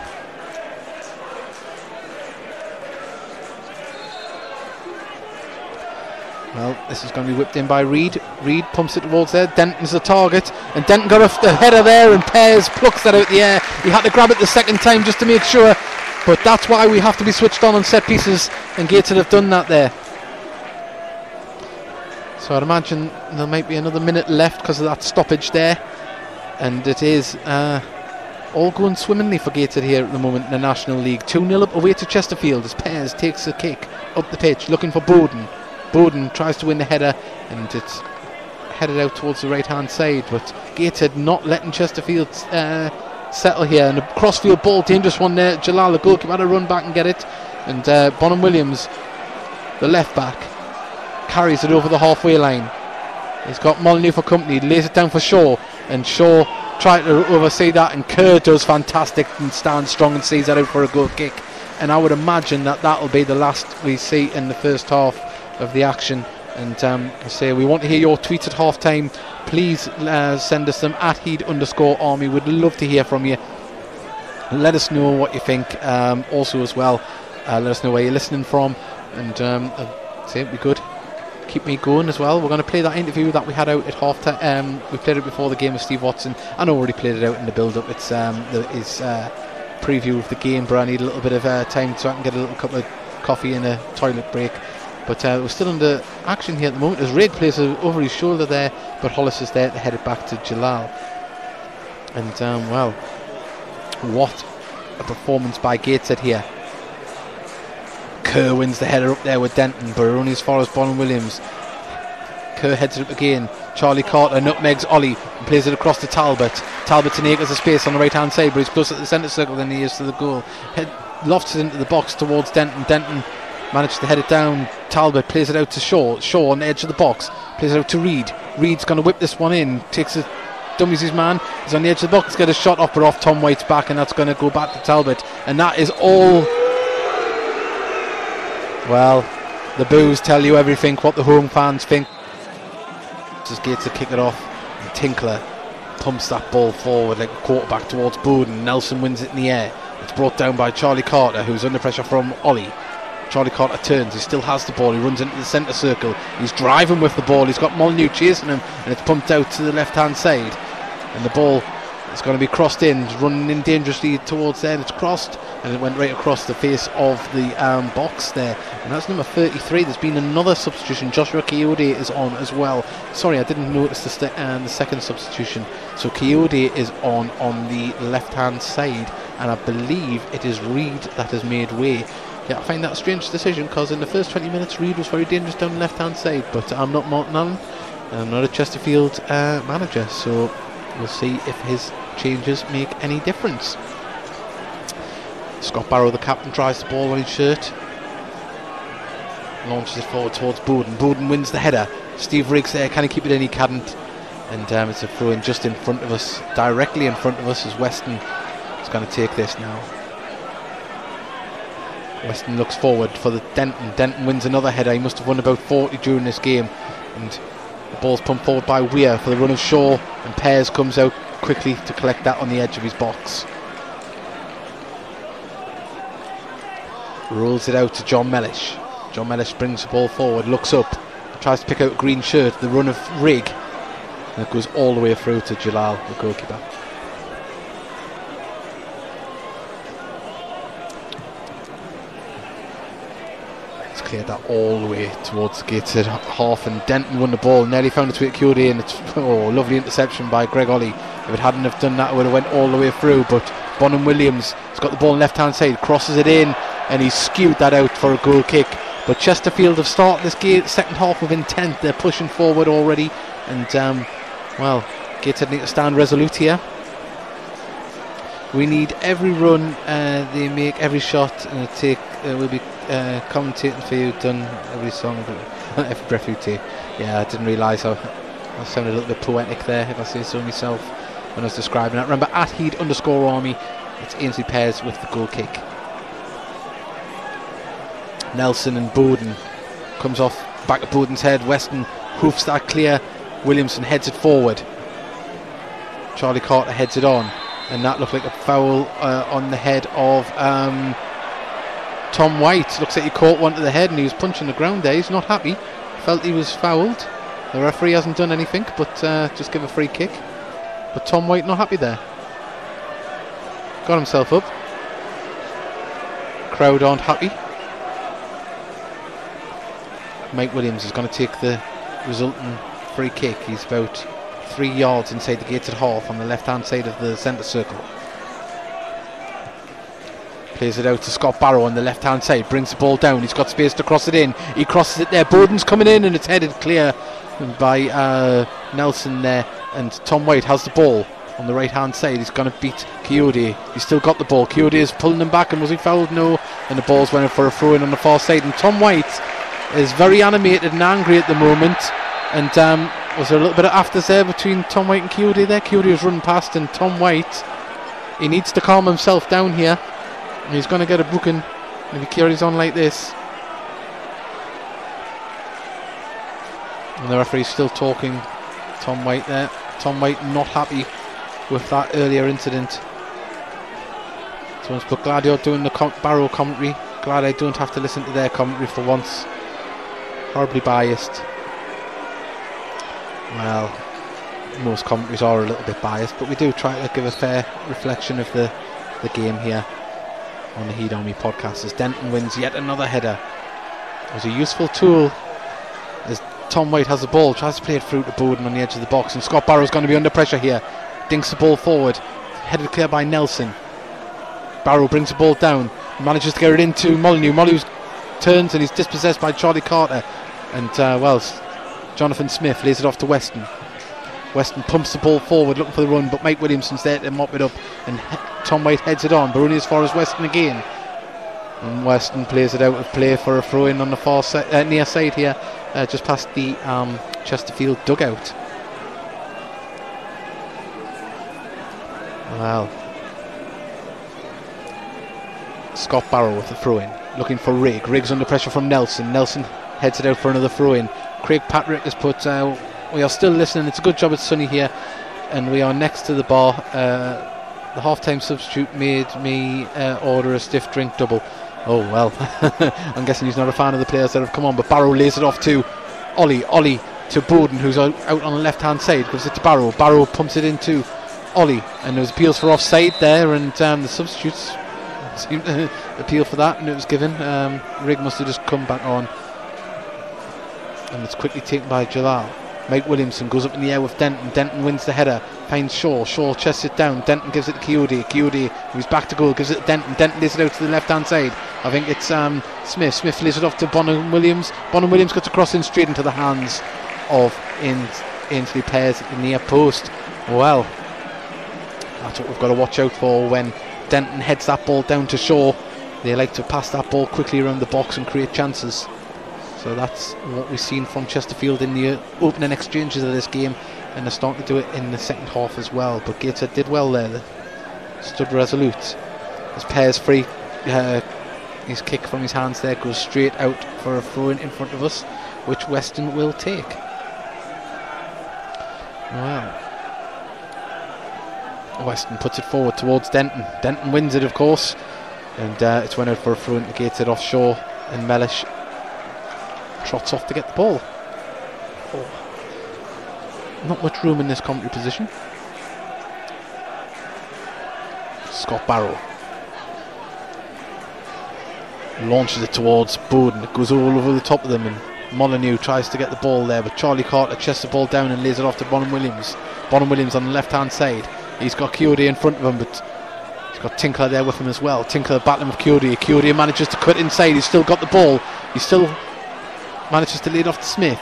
Well, this is going to be whipped in by Reid. Reid pumps it towards there. Denton's the target, and Denton got a header there, and Pears plucks that out the air. He had to grab it the second time just to make sure, but that's why we have to be switched on set pieces, and Gateshead have done that there. So I'd imagine there might be another minute left because of that stoppage there, and it is all going swimmingly for Gateshead here at the moment in the National League. 2-0 up away to Chesterfield as Pears takes a kick up the pitch looking for Bowden. Bowden tries to win the header and it's headed out towards the right hand side, but Gateshead not letting Chesterfield settle here, and a crossfield ball, dangerous one there. Jalal, the goalkeeper, had to run back and get it, and Bonham Williams, the left back, carries it over the halfway line. He's got Molyneux for company, lays it down for Shaw, and Shaw tried to oversee that, and Kerr does fantastic and stands strong and sees that out for a goal kick. And I would imagine that that'll be the last we see in the first half of the action. And I say we want to hear your tweets at half time. Please send us them at @heed_army. We'd love to hear from you. Let us know what you think. Also as well, let us know where you're listening from, and say it'd be good. Keep me going as well. We're going to play that interview that we had out at half time. We played it before the game with Steve Watson. I know we already played it out in the build up. It's his preview of the game, but I need a little bit of time so I can get a little cup of coffee and a toilet break. But we're still under action here at the moment as Raig plays over his shoulder there, but Hollis is there to head it back to Jalal. And well, what a performance by Gateshead here. Kerr wins the header up there with Denton, but only as far as Bonham Williams. Kerr heads it up again. Charlie Carter nutmegs Ollie and plays it across to Talbot. Talbot's in acres of space on the right hand side, but he's closer to the centre circle than he is to the goal. Lofts it into the box towards Denton. Denton managed to head it down. Talbot plays it out to Shaw. Shaw on the edge of the box plays it out to Reid. Reid's going to whip this one in. Takes it, dummies his man. He's on the edge of the box. Get a shot up, but off Tom White's back, and that's going to go back to Talbot. And that is all. Well, the boos tell you everything. What the home fans think. Just Gates to kick it off, and Tinkler pumps that ball forward like a quarterback towards Bowden. Nelson wins it in the air. It's brought down by Charlie Carter, who's under pressure from Ollie. Charlie Carter turns, he still has the ball, he runs into the centre circle, he's driving with the ball, he's got Molyneux chasing him, and it's pumped out to the left hand side, and the ball is going to be crossed in. It's running in dangerously towards there, and it's crossed, and it went right across the face of the box there, and that's number 33. There's been another substitution. Joshua Kayode is on as well. Sorry, I didn't notice the second substitution. So Kayode is on the left hand side, and I believe it is Reid that has made way. Yeah, I find that a strange decision, because in the first 20 minutes Reid was very dangerous down the left hand side, but I'm not Martin Allen, and I'm not a Chesterfield manager, so we'll see if his changes make any difference. Scott Barrow, the captain, tries the ball on his shirt, launches it forward towards Bowden. Bowden wins the header. Steve Riggs there, can he keep it in? He can't, and it's a throw in just in front of us, directly in front of us, as Weston is going to take this now. Weston looks forward for the Denton. Denton wins another header. He must have won about 40 during this game, and the ball's pumped forward by Weir for the run of Shaw, and Pears comes out quickly to collect that on the edge of his box. Rolls it out to John Mellish. John Mellish brings the ball forward, looks up, tries to pick out a green shirt, the run of Rig, and it goes all the way through to Jalal, the goalkeeper. It's cleared that all the way towards the Gateshead half, and Denton won the ball, nearly found its way to QD, and it's lovely interception by Greg Ollie. If it hadn't have done that, it would have went all the way through, but Bonham Williams has got the ball on left hand side, crosses it in, and he's skewed that out for a goal kick. But Chesterfield have started this second half with intent. They're pushing forward already, and well, Gateshead need to stand resolute here. We need every run they make, every shot, and we'll be commentating for you, done every song, every breath you take. Yeah, I didn't realise I sounded a little bit poetic there, if I say so myself, when I was describing that. Remember, @Heed_Army, it's Ainsley Pears with the goal kick. Nelson and Bowden, comes off back of Bowden's head. Weston hoofs that clear. Williamson heads it forward. Charlie Carter heads it on, and that looked like a foul on the head of Tom White. Looks like he caught one to the head and he was punching the ground there. He's not happy, felt he was fouled. The referee hasn't done anything but just give a free kick. But Tom White not happy there. Got himself up. Crowd aren't happy. Mike Williams is going to take the resulting free kick. He's about 3 yards inside the Gateshead half on the left hand side of the centre circle. Plays it out to Scott Barrow on the left hand side, brings the ball down, he's got space to cross it in, he crosses it there, Bowden's coming in and it's headed clear by Nelson there, and Tom White has the ball on the right hand side. He's going to beat Coyote. He's still got the ball. Coyote is pulling him back, and was he fouled? No. And the ball's went in for a throw in on the far side, and Tom White is very animated and angry at the moment. And was there a little bit of afters there between Tom White and Coyote there? Coyote was running past, and Tom White, he needs to calm himself down here. He's going to get a booking if he carries on like this. And the referee's still talking Tom White there. Tom White not happy with that earlier incident. But glad you're doing the Barrow commentary. Glad I don't have to listen to their commentary for once. Horribly biased. Well, most commentaries are a little bit biased, but we do try to give a fair reflection of the game here on the Heed Army podcast, as Denton wins yet another header. It was a useful tool as Tom White has the ball, tries to play it through to Bowden on the edge of the box, and Scott Barrow's going to be under pressure here. Dinks the ball forward, headed clear by Nelson. Barrow brings the ball down, manages to get it into Molyneux. Molyneux turns and he's dispossessed by Charlie Carter, and well, Jonathan Smith lays it off to Weston. Weston pumps the ball forward looking for the run, but Mike Williamson's there to mop it up, and Tom White heads it on, but only as far as Weston again. And Weston plays it out of play for a throw in on the far side, near side here, just past the Chesterfield dugout. Well, Scott Barrow with the throw in, looking for Rig. Rig's under pressure from Nelson. Nelson heads it out for another throw in. Craig Patrick has put, we are still listening, it's a good job it's sunny here, and we are next to the bar. The half-time substitute made me order a stiff drink double. Oh well, I'm guessing he's not a fan of the players that have come on, but Barrow lays it off to Ollie to Bowden, who's out on the left-hand side, gives it to Barrow. Barrow pumps it into Ollie, and there's appeals for offside there, and the substitutes seemed to appeal for that, and it was given. Rig must have just come back on, and it's quickly taken by Jalal. Mike Williamson goes up in the air with Denton. Denton wins the header, finds Shaw. Shaw chests it down. Denton gives it to Coyote. Coyote, who's back to goal, gives it to Denton. Denton lays it out to the left-hand side. I think it's Smith. Smith lays it off to Bonham Williams. Bonham Williams gets a cross in straight into the hands of Ainsley Pears at the near post. Well, that's what we've got to watch out for when Denton heads that ball down to Shaw. They like to pass that ball quickly around the box and create chances. So that's what we've seen from Chesterfield in the opening exchanges of this game, and they're starting to do it in the second half as well. But Gateshead did well there. They stood resolute. As Pears free, his kick from his hands there goes straight out for a throw in front of us, which Weston will take. Well, Weston puts it forward towards Denton. Denton wins it, of course, and it's went out for a throw in to Gateshead offshore, and Mellish trots off to get the ball. Not much room in this commentary position. Scott Barrow launches it towards Bowden. It goes all over the top of them, and Molyneux tries to get the ball there, but Charlie Carter chests the ball down and lays it off to Bonham Williams. Bonham Williams on the left hand side. He's got Kyoto in front of him, but he's got Tinkler there with him as well. Tinkler battling with Kyoto. Kyoto manages to cut inside. He's still got the ball. He still manages to lay it off to Smith.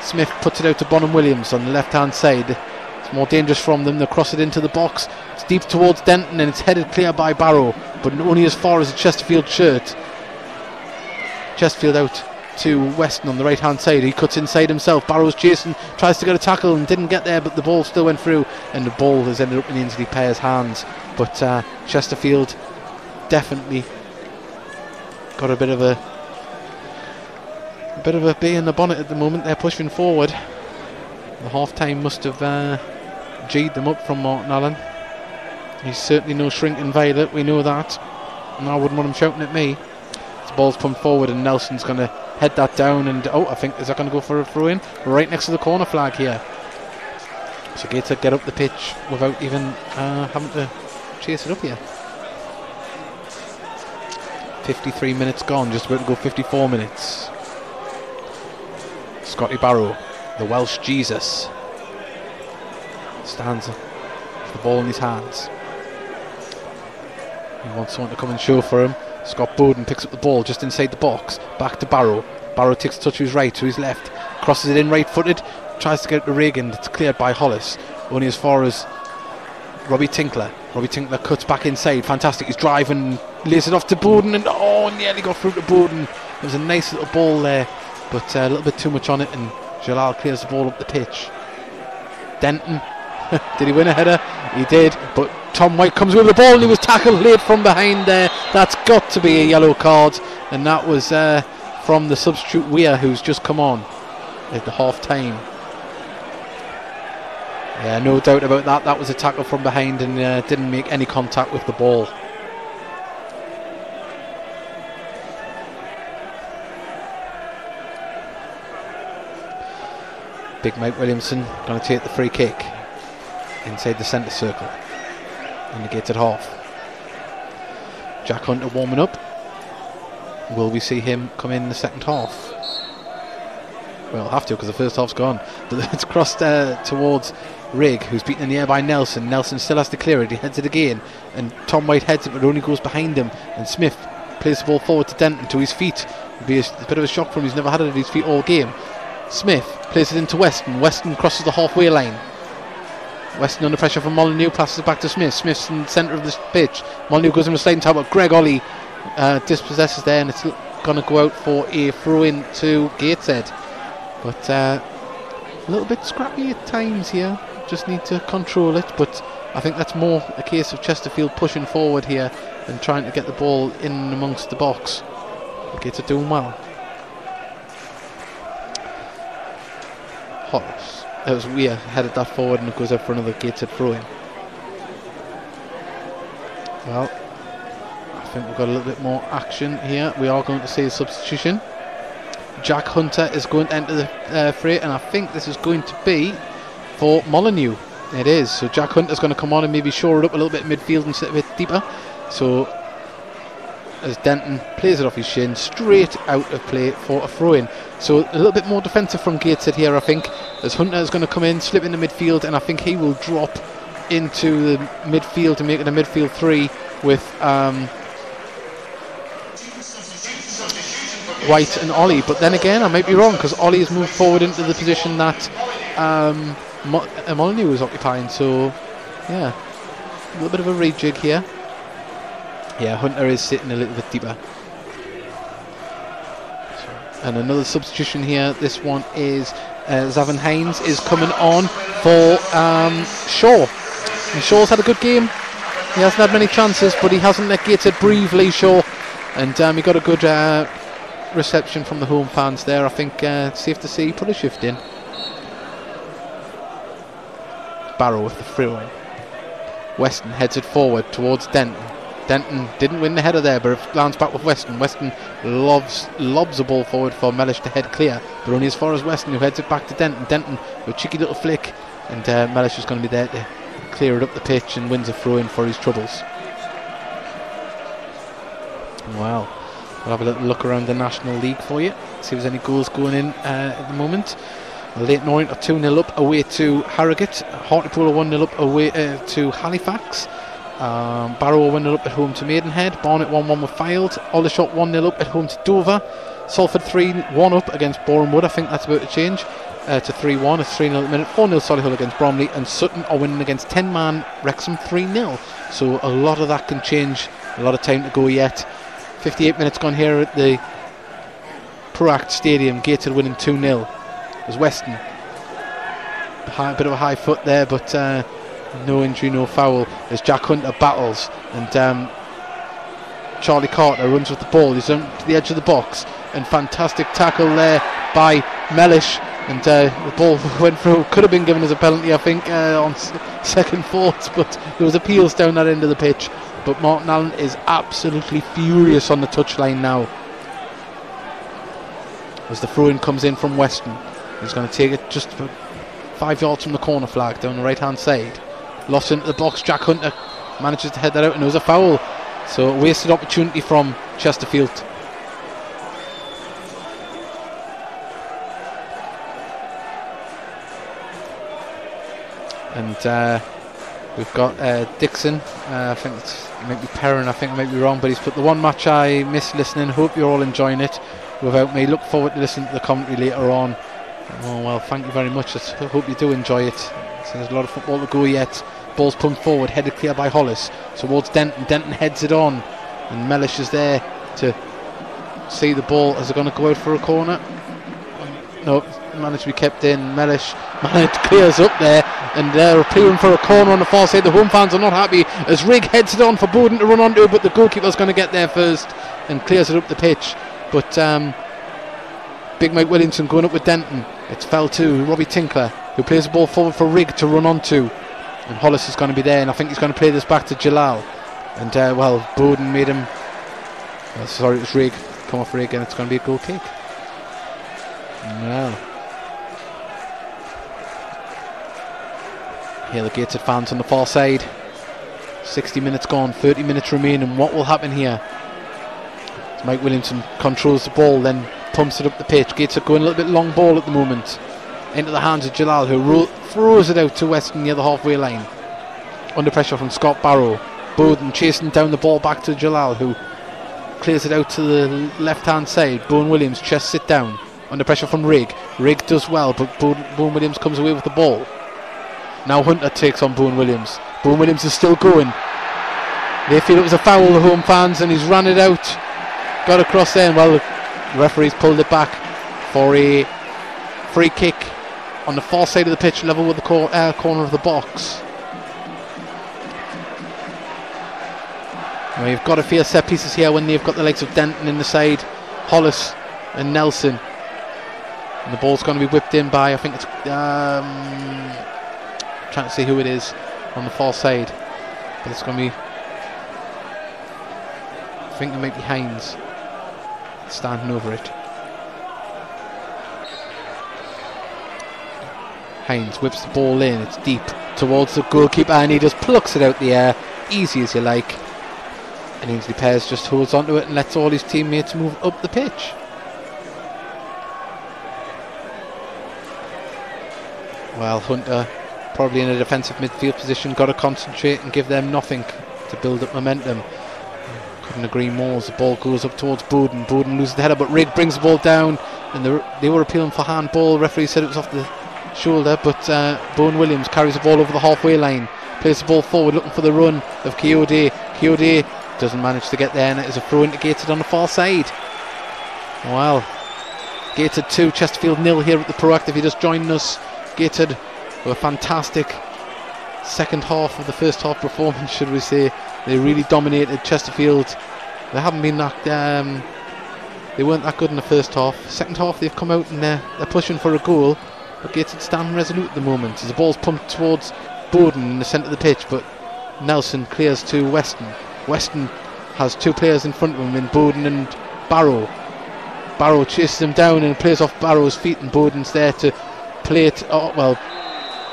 Smith puts it out to Bonham Williams on the left hand side. It's more dangerous from them. They cross it into the box. It's deep towards Denton, and it's headed clear by Barrow, but only as far as the Chesterfield shirt. Chesterfield out to Weston on the right hand side. He cuts inside himself. Barrow's chasing, tries to get a tackle and didn't get there, but the ball still went through, and the ball has ended up in Ainsley Payer's hands. But Chesterfield definitely got a bit of a bee in the bonnet at the moment. They're pushing forward. The half time must have G'd them up from Martin Allen. He's certainly no shrinking violet, we know that, and I wouldn't want him shouting at me. The ball's come forward and Nelson's going to head that down, and I think, is that going to go for a throw in? Right next to the corner flag here. So Gateshead get up the pitch without even having to chase it up here. 53 minutes gone, just about to go 54 minutes. Scotty Barrow, the Welsh Jesus, stands with the ball in his hands. He wants someone to come and show for him. Scott Bowden picks up the ball just inside the box. Back to Barrow. Barrow takes a touch to his right, to his left. Crosses it in right footed. Tries to get it to Reagan. It's cleared by Hollis. Only as far as Robbie Tinkler. Robbie Tinkler cuts back inside. Fantastic. He's driving. Lays it off to Bowden. And nearly got through to Bowden. It was a nice little ball there, but a little bit too much on it, and Jalal clears the ball up the pitch. Denton. Did he win a header? He did, but Tom White comes with the ball and he was tackled late from behind there. That's got to be a yellow card, and that was from the substitute Weir, who's just come on at the half time. Yeah, no doubt about that. That was a tackle from behind and didn't make any contact with the ball. Big Mike Williamson going to take the free kick inside the centre circle in the Gateshead half. Jack Hunter warming up. Will we see him come in the second half? Well, we'll have to, because the first half's gone. But it's crossed towards Rigg, who's beaten in the air by Nelson. Nelson still has to clear it. He heads it again, and Tom White heads it, but it only goes behind him. And Smith plays the ball forward to Denton, to his feet. It'll be a bit of a shock for him. He's never had it at his feet all game. Smith plays it into Weston. Weston crosses the halfway line. Weston under pressure from Molyneux, passes it back to Smith. Smith's in the centre of the pitch. Molyneux goes in with a sliding tackle, but Greg Ollie dispossesses there, and it's going to go out for a throw-in to Gateshead. But a little bit scrappy at times here. Just need to control it, but I think that's more a case of Chesterfield pushing forward here and trying to get the ball in amongst the box. Gateshead doing well. Hollis. It was Weir headed that forward, and it goes out for another Gateshead throw-in. Well, I think we've got a little bit more action here. We are going to see a substitution. Jack Hunter is going to enter the fray, and I think this is going to be for Molyneux. It is. So Jack Hunter's going to come on and maybe shore it up a little bit in midfield and sit a bit deeper. So as Denton plays it off his shin, straight out of play for a throw-in. So a little bit more defensive from Gateshead here, I think, as Hunter is going to come in, slip into midfield, and I think he will drop into the midfield and make it a midfield three with White and Ollie. But then again, I might be wrong, because Ollie has moved forward into the position that Molyneux was occupying. So yeah, a little bit of a rejig here. Yeah, Hunter is sitting a little bit deeper. And another substitution here. This one is Zavin Hines is coming on for Shaw. And Shaw's had a good game. He hasn't had many chances, but he hasn't let Gateshead breathe, Lee Shaw. And he got a good reception from the home fans there. I think safe to say, put a shift in. Barrow with the throw-in. Weston heads it forward towards Denton. Denton didn't win the header there, but it lands back with Weston. Weston lobs the ball forward for Mellish to head clear, but only as far as Weston, who heads it back to Denton. Denton with a cheeky little flick, and Mellish is going to be there to clear it up the pitch and wins a throw-in for his troubles. Well, we'll have a little look around the National League for you, see if there's any goals going in at the moment. Leighton Orient are 2-0 up away to Harrogate. Hartlepool are 1-0 up away to Halifax. Barrow are 1-0 up at home to Maidenhead. Barnet 1-1 with Fylde. Aldershot 1-0 up at home to Dover. Salford 3-1 up against Boreham Wood. I think that's about to change to 3-1. It's 3-0 at the minute. 4-0 Solihull against Bromley, and Sutton are winning against 10-man Wrexham 3-0. So a lot of that can change. A lot of time to go yet. 58 minutes gone here at the Proact Stadium. Gateshead winning 2-0. As Weston, a bit of a high foot there, but no injury, no foul, as Jack Hunter battles, and Charlie Carter runs with the ball. He's on to the edge of the box, and fantastic tackle there by Mellish, and the ball went through. Could have been given as a penalty, I think, on second thoughts, but there was appeals down that end of the pitch. But Martin Allen is absolutely furious on the touchline now, as the throw-in comes in from Weston. He's going to take it just 5 yards from the corner flag down the right hand side. Lost into the box. Jack Hunter manages to head that out, and there was a foul. So a wasted opportunity from Chesterfield. And we've got Dixon. I think it might be Perrin. I think I might be wrong, but he's put the one match I missed listening. Hope you're all enjoying it without me. Look forward to listening to the commentary later on. Oh well, thank you very much. I hope you do enjoy it. So there's a lot of football to go yet. Ball's pumped forward, headed clear by Hollis towards Denton. Denton heads it on, and Mellish is there to see the ball. Is it going to go out for a corner? No, managed to be kept in. Mellish clears up there, and they're appealing for a corner on the far side. The home fans are not happy as Rigg heads it on for Bowden to run onto, but the goalkeeper's going to get there first and clears it up the pitch. But Big Mike Williamson going up with Denton. It's fell to Robbie Tinkler, who plays the ball forward for Rigg to run onto, and Hollis is going to be there, and I think he's going to play this back to Jalal. And well, Bowden made him sorry, it was Rigg, come off Rigg, and it's going to be a goal kick. Well, here the Gateshead fans on the far side. 60 minutes gone, 30 minutes remaining. What will happen here? As Mike Williamson controls the ball, then pumps it up the pitch. Gateshead going a little bit long ball at the moment, into the hands of Jalal, who throws it out to Weston near the halfway line. Under pressure from Scott Barrow. Bowden chasing down the ball back to Jalal, who clears it out to the left hand side. Bowen Williams chests it down. Under pressure from Rigg. Rigg does well, but Bowen Williams comes away with the ball. Now Hunter takes on Bowen Williams. Bowen Williams is still going. They feel it was a foul, the home fans, and he's ran it out. Got across there, and well, the referee's pulled it back for a free kick on the far side of the pitch, level with the corner of the box. Now you've got a few set pieces here when they've got the likes of Denton in the side, Hollis and Nelson. And the ball's going to be whipped in by, I think it's trying to see who it is on the far side, but it's going to be, I think it might be Hines standing over it. Hines whips the ball in, it's deep towards the goalkeeper, and he just plucks it out the air, easy as you like. And Ainsley Pears just holds onto it and lets all his teammates move up the pitch. Well, Hunter, probably in a defensive midfield position, got to concentrate and give them nothing to build up momentum. Couldn't agree more as the ball goes up towards Bowden. Bowden loses the header, but Rigg brings the ball down, and they were appealing for handball. Referee said it was off the shoulder, but Bowen Williams carries the ball over the halfway line, plays the ball forward looking for the run of Kiyode. Kiyode doesn't manage to get there, and it is a throw into Gateshead on the far side. Well, Gateshead 2, Chesterfield 0 here at the Proactive. If you just joined us, Gateshead were a fantastic second half of the first half performance, should we say. They really dominated Chesterfield. They haven't been that they weren't that good in the first half. Second half they've come out and they're pushing for a goal, but Gateshead stand resolute at the moment as the ball's pumped towards Bowden in the centre of the pitch, but Nelson clears to Weston. Weston has two players in front of him in Bowden and Barrow. Barrow chases him down and plays off Barrow's feet, and Bowden's there to play it. Oh, well,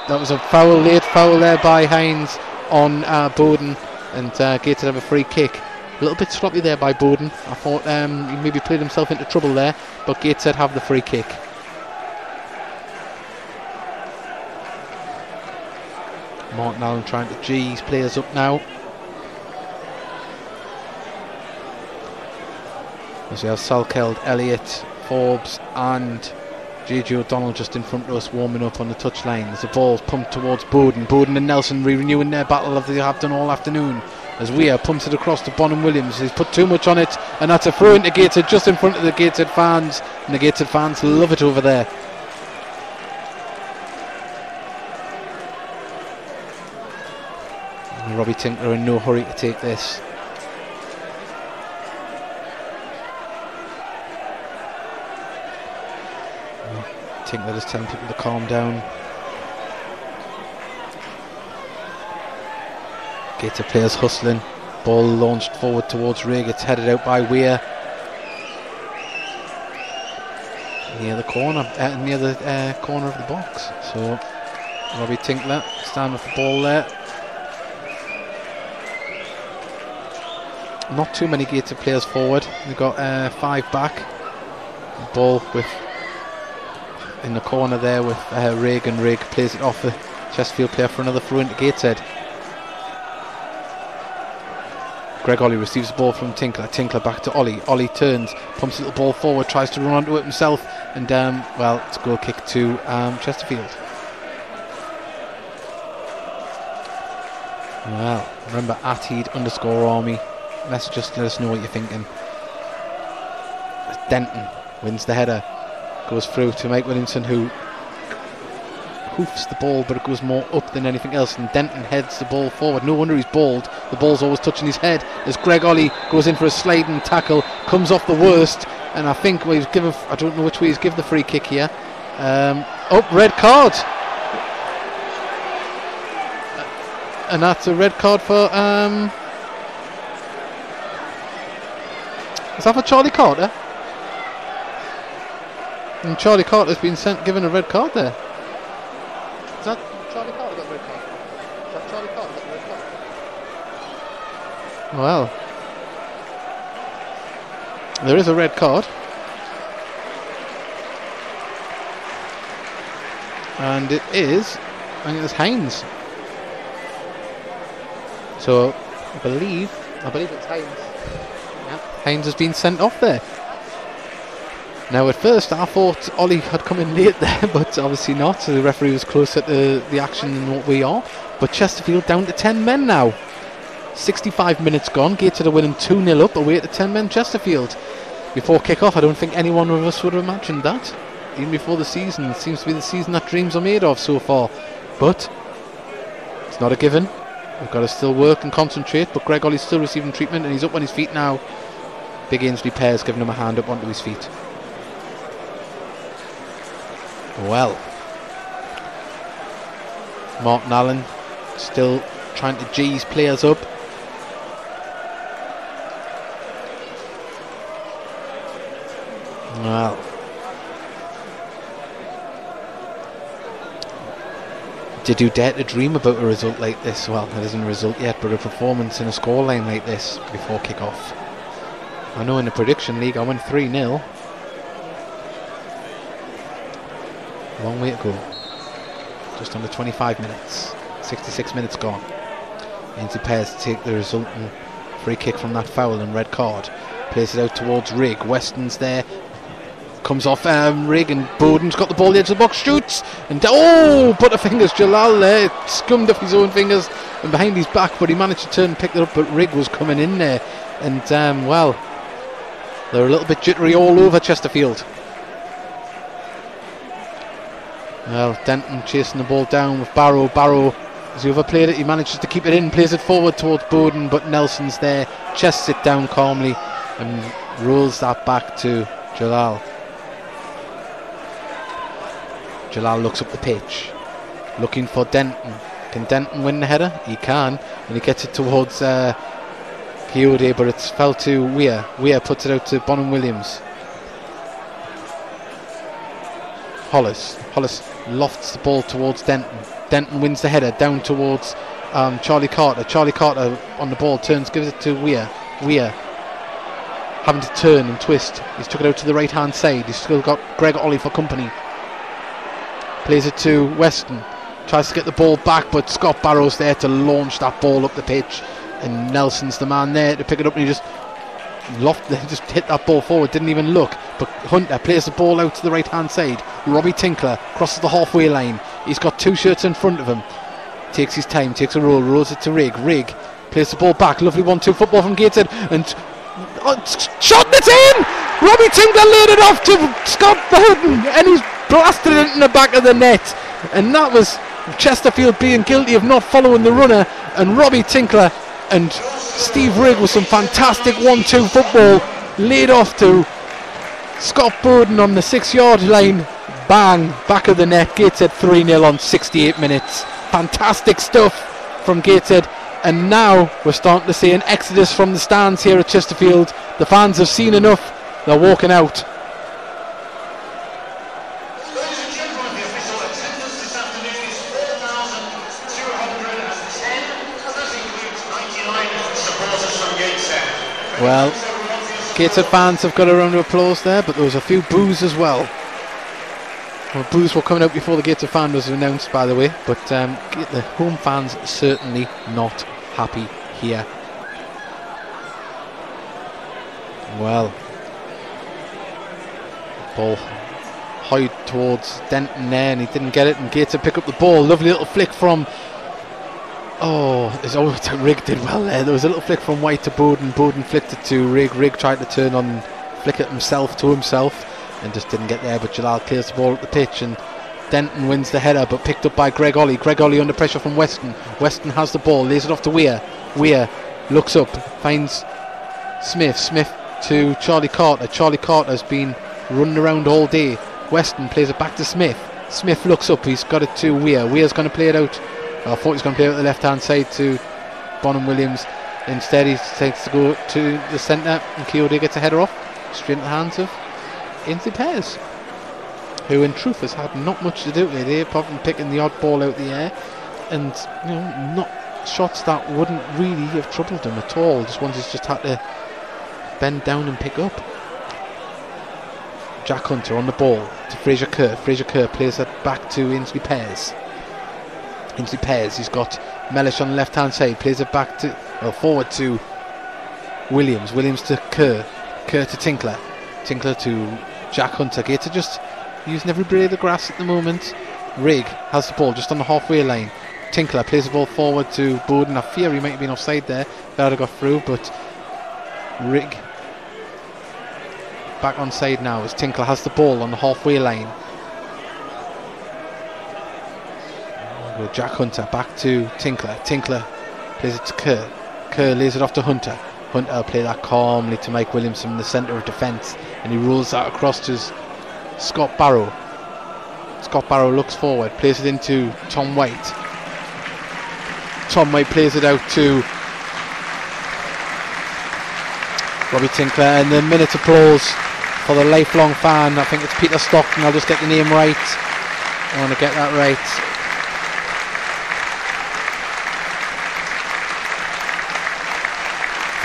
that was a foul, late foul there by Hines on Bowden, and Gateshead have a free kick. A little bit sloppy there by Bowden. I thought he maybe played himself into trouble there, but Gateshead have the free kick. Martin Allen trying to G his players up now. As we have Salkeld, Elliott, Forbes and JJ O'Donnell just in front of us warming up on the touchline. As the ball's pumped towards Bowden. Bowden and Nelson renewing their battle as they have done all afternoon. As Weir pumps it across to Bonham Williams. He's put too much on it, and that's a throw into Gateshead just in front of the Gateshead fans. And the Gateshead fans love it over there. And Robbie Tinkler in no hurry to take this. Tinkler is telling people to calm down. Gateshead players hustling. Ball launched forward towards Rig. It's headed out by Weir. Near the corner, near the corner of the box. So Robbie Tinkler stand with the ball there. Not too many Gateshead players forward. They've got 5 back. The ball with in the corner there with Rig, and Rig plays it off the Chesterfield player for another throw into Gateshead. Greg Ollie receives the ball from Tinkler. Tinkler back to Ollie. Ollie turns, pumps a little ball forward, tries to run onto it himself, and well, it's a goal kick to Chesterfield. Well, remember @Heed_Army. Message us, let us know what you're thinking. Denton wins the header, goes through to Mike Williamson, who hoofs the ball, but it goes more up than anything else, and Denton heads the ball forward. No wonder he's bald. The ball's always touching his head as Greg Ollie goes in for a sliding tackle, comes off the worst, and I think he's given, I don't know which way he's given the free kick here. Red card, and that's a red card for is that for Charlie Carter? And Charlie Carter's been given a red card there. Is that Charlie Carter got a red card? Is that Charlie Carter got a red card? Well, there is a red card, and it is, I think it's Hines. So I believe it's Hines. Yeah, Hines has been sent off there. Now at first I thought Ollie had come in late there, but obviously not. So the referee was closer to the action than what we are. But Chesterfield down to 10 men now. 65 minutes gone. Gateshead are winning 2-0 up away to 10 men Chesterfield. Before kick-off, I don't think any one of us would have imagined that. Even before the season. It seems to be the season that dreams are made of so far. But it's not a given. We've got to still work and concentrate. But Greg Ollie's still receiving treatment, and he's up on his feet now. Big Ainsley Pear's giving him a hand up onto his feet. Well, Martin Allen still trying to G his players up. Well, did you dare to dream about a result like this? Well, it isn't a result yet, but a performance in a scoreline like this before kick-off. I know in the prediction league I went 3-0. Long way to go. Just under 25 minutes. 66 minutes gone. Ainsley Pears to take the resulting free kick from that foul and red card. Plays it out towards Rig. Weston's there. Comes off Rig, and Bowden's got the ball at the edge of the box. Shoots! And butterfingers Jalal there. Scummed off his own fingers and behind his back, but he managed to turn and pick it up, but Rig was coming in there. And well, they're a little bit jittery all over Chesterfield. Well, Denton chasing the ball down with Barrow. Barrow, as he overplayed it, he manages to keep it in, plays it forward towards Bowden, but Nelson's there, chests it down calmly and rolls that back to Jalal. Jalal looks up the pitch, looking for Denton. Can Denton win the header? He can, and he gets it towards Keode, but it's fell to Weir. Weir puts it out to Bonham Williams. Hollis lofts the ball towards Denton. Denton wins the header down towards Charlie Carter. Charlie Carter on the ball, turns, gives it to Weir. Weir having to turn and twist. He's took it out to the right hand side. He's still got Greg Ollie for company. Plays it to Weston. Tries to get the ball back, but Scott Barrow's there to launch that ball up the pitch, and Nelson's the man there to pick it up, and he just hit that ball forward, didn't even look. But Hunter plays the ball out to the right hand side. Robbie Tinkler crosses the halfway line. He's got two shirts in front of him, takes his time, takes a roll, rolls it to Rigg. Rigg plays the ball back, lovely 1-2 football from Gateshead, and shot it in. Robbie Tinkler laid it off to Scott Bowden, and he's blasted it in the back of the net, and that was Chesterfield being guilty of not following the runner, and Robbie Tinkler and Steve Rigg with some fantastic 1-2 football laid off to Scott Bowden on the 6-yard line. Bang, back of the net. Gateshead 3-0 on 68 minutes. Fantastic stuff from Gateshead, and now we're starting to see an exodus from the stands here at Chesterfield. The fans have seen enough, they're walking out. Well, Gateshead fans have got a round of applause there, but there was a few boos as well. Well, boos were coming out before the Gateshead fan was announced, by the way, but the home fans certainly not happy here. Well, ball high towards Denton there, and he didn't get it, and Gateshead pick up the ball. Lovely little flick from Rigg did well there. There was a little flick from White to Bowden. Bowden flicked it to Rigg. Rigg tried to turn on, flick it himself to himself, and just didn't get there. But Jalal clears the ball at the pitch, and Denton wins the header, but picked up by Greg Ollie. Greg Ollie under pressure from Weston. Weston has the ball, lays it off to Weir. Weir looks up, finds Smith. Smith to Charlie Carter. Charlie Carter's been running around all day. Weston plays it back to Smith. Smith looks up, he's got it to Weir. Weir's going to play it out. I thought he was going to play out the left hand side to Bonham Williams. Instead he takes to go to the centre, and Keode gets a header off straight into the hands of Ainsley Pears, who in truth has had not much to do with it apart from picking the odd ball out the air, and not shots that wouldn't really have troubled him at all, just ones he's just had to bend down and pick up. Jack Hunter on the ball to Fraser Kerr. Fraser Kerr plays it back to Ainsley Pears. Ainsley Pears, he's got Mellish on the left hand side, plays it back to forward to Williams. Williams to Kerr. Kerr to Tinkler. Tinkler to Jack Hunter. Gator just using every blade of grass at the moment. Rigg has the ball just on the halfway line. Tinkler plays the ball forward to Bowden. I fear he might have been offside there. That would have got through, but Rigg back on side now as Tinkler has the ball on the halfway line. Jack Hunter back to Tinkler. Tinkler plays it to Kerr. Kerr lays it off to Hunter. Hunter will play that calmly to Mike Williamson in the centre of defence, and he rolls that across to Scott Barrow. Scott Barrow looks forward, plays it into Tom White. Tom White plays it out to Robbie Tinkler, and the minute applause for the lifelong fan. I think it's Peter Stockton. I'll just get the name right. I want to get that right.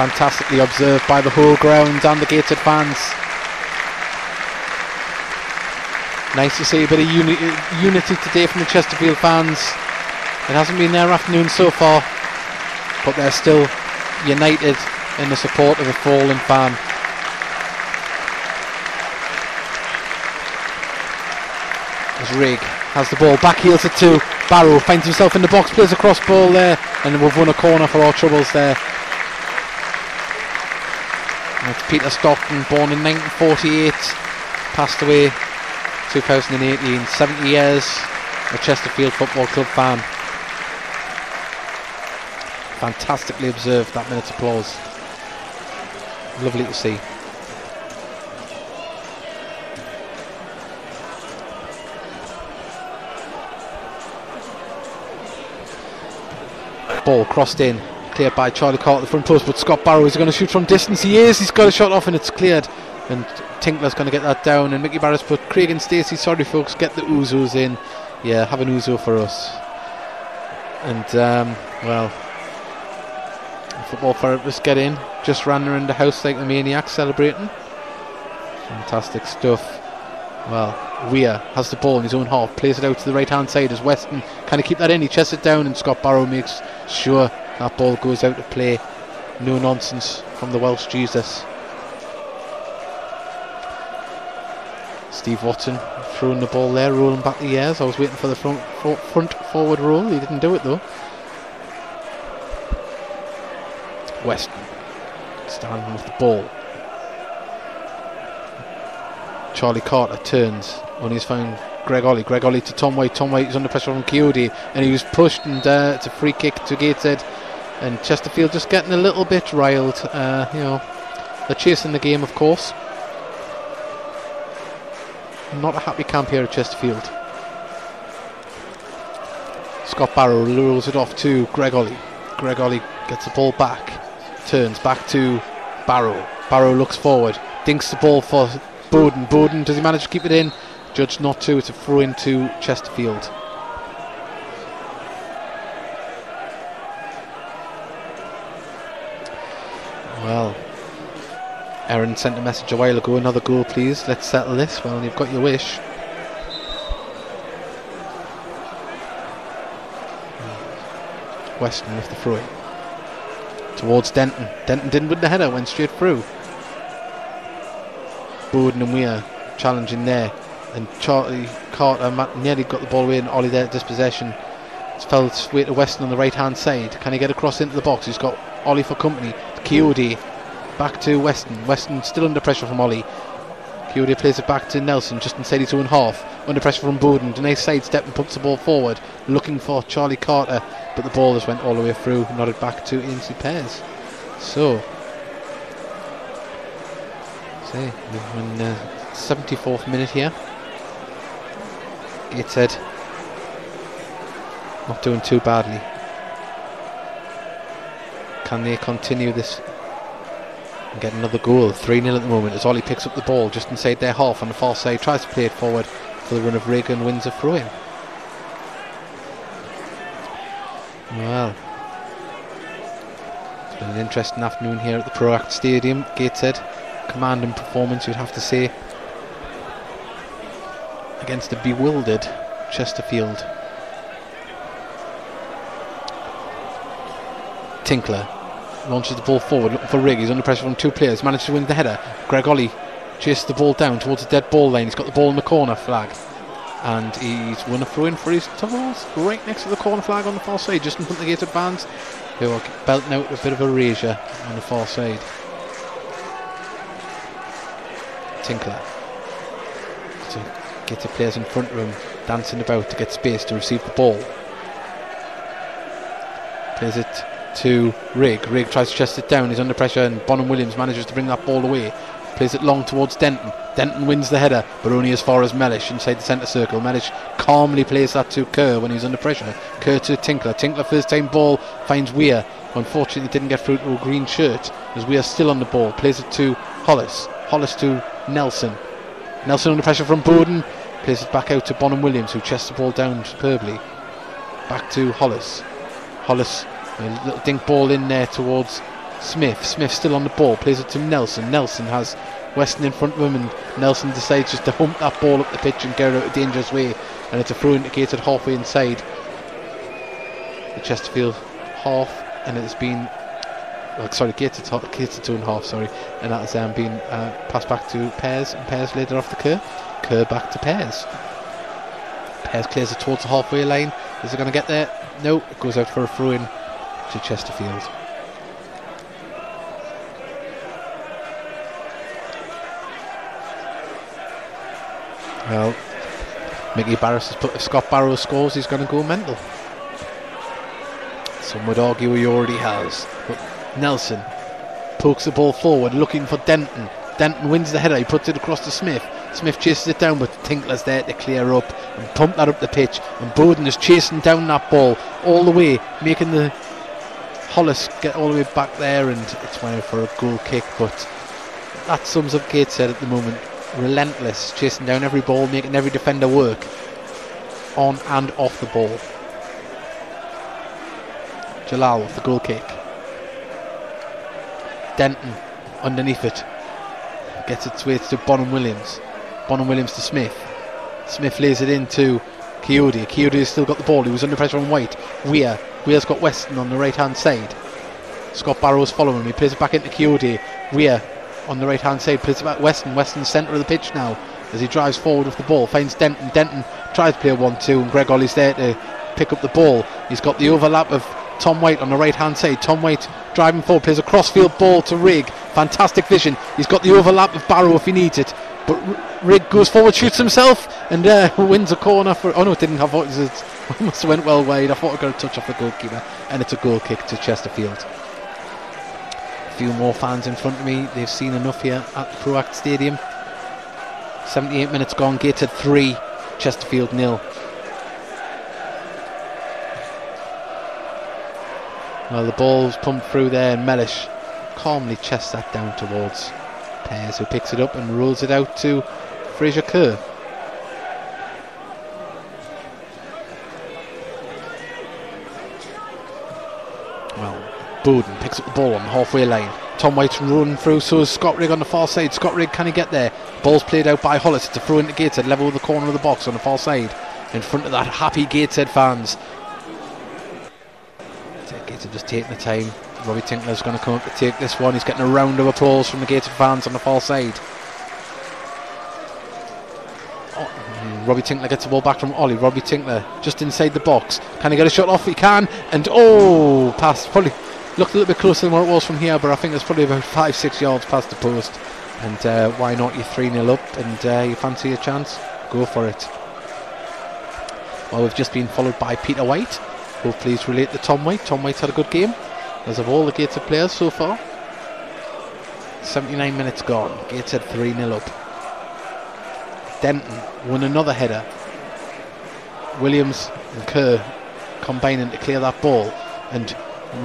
Fantastically observed by the whole ground and the Gateshead fans. Nice to see a bit of unity today from the Chesterfield fans. It hasn't been their afternoon so far, but they're still united in the support of a fallen fan. As Rigg has the ball, back heels it to Barrow, finds himself in the box, plays a cross ball there, and we've won a corner for our troubles there. It's Peter Stockton, born in 1948, passed away 2018, 70 years, a Chesterfield Football Club fan. Fantastically observed, that minute's applause. Lovely to see. Ball crossed in, cleared by Charlie Carter at the front post, but Scott Barrow is going to shoot from distance. He is. He's got a shot off and it's cleared. And Tinkler's going to get that down. And Mickey Barrett's put Craig and Stacey. Sorry, folks, get the Uzos in. Yeah, have an Uzo for us. And, well, football therapists get in. Just ran around the house like the maniacs celebrating. Fantastic stuff. Well, Weir has the ball in his own half, plays it out to the right hand side as Weston kind of keep that in. He chests it down and Scott Barrow makes sure that ball goes out to play. No nonsense from the Welsh Jesus. Steve Watson throwing the ball there, rolling back the years. I was waiting for the front forward roll. He didn't do it though. Weston standing with the ball. Charlie Carter turns when he's found Greg Ollie. Greg Ollie to Tom White. Tom White is under pressure from Coyote and he was pushed, and it's a free kick to Gateshead. And Chesterfield just getting a little bit riled. You know, they're chasing the game, of course. Not a happy camp here at Chesterfield. Scott Barrow rolls it off to Greg Ollie. Greg Ollie gets the ball back, turns back to Barrow. Barrow looks forward, dinks the ball for Bowden. Bowden, does he manage to keep it in? Judged not to. It's a throw into Chesterfield. Well, Aaron sent a message a while ago. Another goal, please. Let's settle this. Well, you've got your wish. Weston with the throw in towards Denton. Denton didn't win the header, went straight through. Bowden and Weir challenging there, and Charlie Carter nearly got the ball away, and Ollie there at dispossession. It's fell its way to Weston on the right hand side. Can he get across into the box? He's got Ollie for company. Coyote back to Weston. Weston still under pressure from Ollie. Coyote plays it back to Nelson just inside his own half. Under pressure from Bowden. The nice sidestep and puts the ball forward, looking for Charlie Carter, but the ball just went all the way through, nodded back to Ainsley Pears. So we're in the 74th minute here. Gateshead not doing too badly. Can they continue this and get another goal? 3-0 at the moment as Ollie picks up the ball just inside their half on the far side, tries to play it forward for the run of Rig and wins a throw-in. Well, it's been an interesting afternoon here at the ProAct Stadium. Gateshead commanding performance, you'd have to say, against a bewildered Chesterfield. Tinkler launches the ball forward, looking for Rig. He's under pressure from two players, managed to win the header. Greg Ollie chases the ball down towards the dead ball line. He's got the ball in the corner flag, and he's won a throw in for his Tours right next to the corner flag on the far side, just in front of the Gateshead fans, who are belting out a bit of erasure on the far side. Tinkler to get the players in front of him, dancing about to get space to receive the ball. Plays it to Rig. Rig tries to chest it down, he's under pressure, and Bonham Williams manages to bring that ball away. Plays it long towards Denton. Denton wins the header, but only as far as Mellish inside the centre circle. Mellish calmly plays that to Kerr when he's under pressure. Kerr to Tinkler. Tinkler first time ball finds Weir. Unfortunately didn't get through to a green shirt as Weir still on the ball. Plays it to Hollis. Hollis to Nelson. Nelson under pressure from Bowden. Plays it back out to Bonham Williams, who chests the ball down superbly. Back to Hollis. Hollis, a little dink ball in there towards Smith. Smith still on the ball, plays it to Nelson. Nelson has Weston in front of him, and Nelson decides just to hump that ball up the pitch and get it out a dangerous way, and it's a throw indicated halfway inside the Chesterfield half, and it's been Gateshead 2.5, sorry, and that has been passed back to Pears, and Pears laid it off to Kerr. Kerr back to Pears. Pears clears it towards the halfway line. Is it going to get there? No, it goes out for a throw in to Chesterfield. Well, Mickey Barris has put, if Scott Barrow scores, he's going to go mental. Some would argue he already has, but Nelson pokes the ball forward looking for Denton. Denton wins the header, he puts it across to Smith. Smith chases it down, but Tinkler's there to clear up and pump that up the pitch, and Bowden is chasing down that ball all the way, making the Hollis get all the way back there, and it's went out for a goal kick. But that sums up Gateshead at the moment. Relentless, chasing down every ball, making every defender work on and off the ball. Jalal with the goal kick. Denton underneath it, gets its way to Bonham Williams. Bonham Williams to Smith. Smith lays it into Coyote. Coyote has still got the ball. He was under pressure on White. Weir's got Weston on the right hand side. Scott Barrow's following him. He plays it back into Coyote. Weir on the right hand side plays it back Weston. Weston's centre of the pitch now as he drives forward with the ball. Finds Denton. Denton tries to play a 1-2, and Greg Ollie's there to pick up the ball. He's got the overlap of Tom White on the right hand side. Tom White driving forward, plays a crossfield ball to Rigg. Fantastic vision. He's got the overlap of Barrow if he needs it, but Rigg goes forward, shoots himself, and wins a corner for. Oh no, it didn't. I thought it must have went well wide. I thought it got a touch off the goalkeeper, and it's a goal kick to Chesterfield. A few more fans in front of me. They've seen enough here at the Proact Stadium. 78 minutes gone. Gateshead 3, Chesterfield 0. Well, the ball's pumped through there, and Mellish calmly chests that down towards Pears, who picks it up and rolls it out to Fraser Kerr. Well, Bowden picks up the ball on the halfway line. Tom White's running through, so is Scott Rigg on the far side. Scott Rigg, can he get there? Ball's played out by Hollis. It's a throw into Gateshead, level with the corner of the box on the far side, in front of that happy Gateshead fans. Gateshead just taking the time. Robbie Tinkler's going to come up to take this one. He's getting a round of applause from the Gateshead fans on the far side. Robbie Tinkler gets the ball back from Ollie. Robbie Tinkler just inside the box. Can he get a shot off? He can. And pass. Probably looked a little bit closer than what it was from here, but I think it's probably about 5-6 yards past the post. And why not? You're 3-0 up, and you fancy a chance? Go for it. Well, we've just been followed by Peter White. Hopefully he's related to Tom White. Tom White's had a good game, as of all the Gateshead players so far. 79 minutes gone. Gateshead 3-0 up. Denton won another header. Williams and Kerr combining to clear that ball, and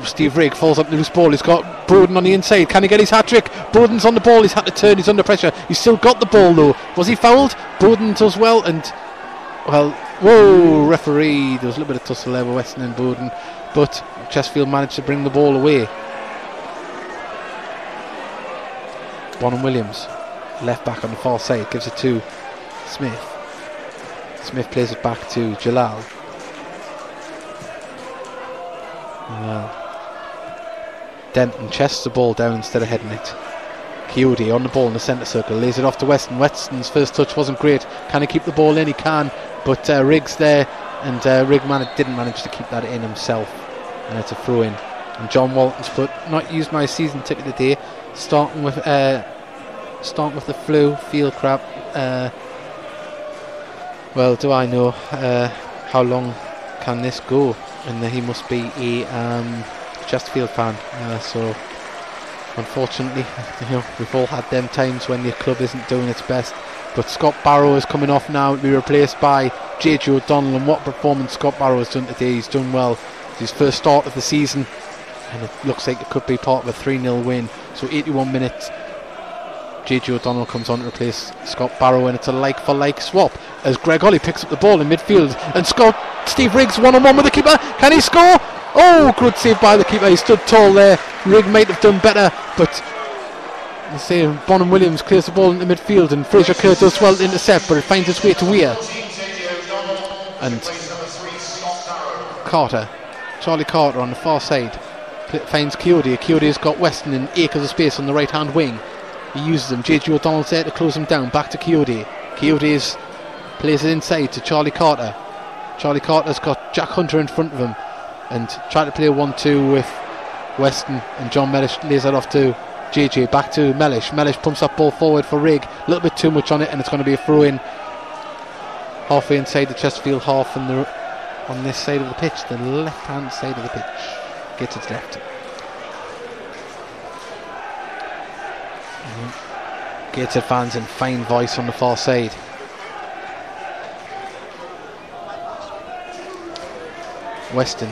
Steve Rigg falls up the loose ball. He's got Bowden on the inside. Can he get his hat-trick? Bowden's on the ball. He's had to turn. He's under pressure. He's still got the ball though. Was he fouled? Bowden does well, and well, whoa, referee. There was a little bit of tussle there with Weston and Bowden, but Chesterfield managed to bring the ball away. Bonham Williams, left back on the far side, gives it to Smith. Smith plays it back to Jalal. Well, Denton chests the ball down instead of heading it. Coyote on the ball in the centre circle, lays it off to Weston. Weston's first touch wasn't great. Can he keep the ball in? He can, but Rigg's there, and Rigg didn't manage to keep that in himself, and it's a throw in. And John Walton's put, not used my season tip of the day, starting with the flu, feel crap. Well, do I know how long can this go? And he must be a Chesterfield fan, so unfortunately, we've all had them times when the club isn't doing its best. But Scott Barrow is coming off now to be replaced by JJ O'Donnell, and what performance Scott Barrow has done today. He's done well. It's his first start of the season, and it looks like it could be part of a 3-0 win. So 81 minutes, JJ O'Donnell comes on to replace Scott Barrow, and it's a like-for-like swap as Greg Ollie picks up the ball in midfield, and Steve Riggs one-on-one with the keeper. Can he score? Oh, good save by the keeper. He stood tall there. Rigg might have done better, but Bonham Williams clears the ball into midfield, and Fraser Kerr does well to intercept, but it finds its way to Weir. And Charlie Carter on the far side finds Coyote. Coyote's got Weston in acres of space on the right hand wing. He uses them. JJ O'Donnell's there to close him down. Back to Coyote. Coyote plays it inside to Charlie Carter. Charlie Carter's got Jack Hunter in front of him, and trying to play a 1-2 with Weston, and John Mellish lays that off to JJ. Back to Mellish. Mellish pumps that ball forward for Rigg. A little bit too much on it, and it's going to be a throw in halfway inside the Chesterfield half, and on this side of the pitch, the left hand side of the pitch. Gets its left. Gateshead fans in fine voice on the far side. Weston.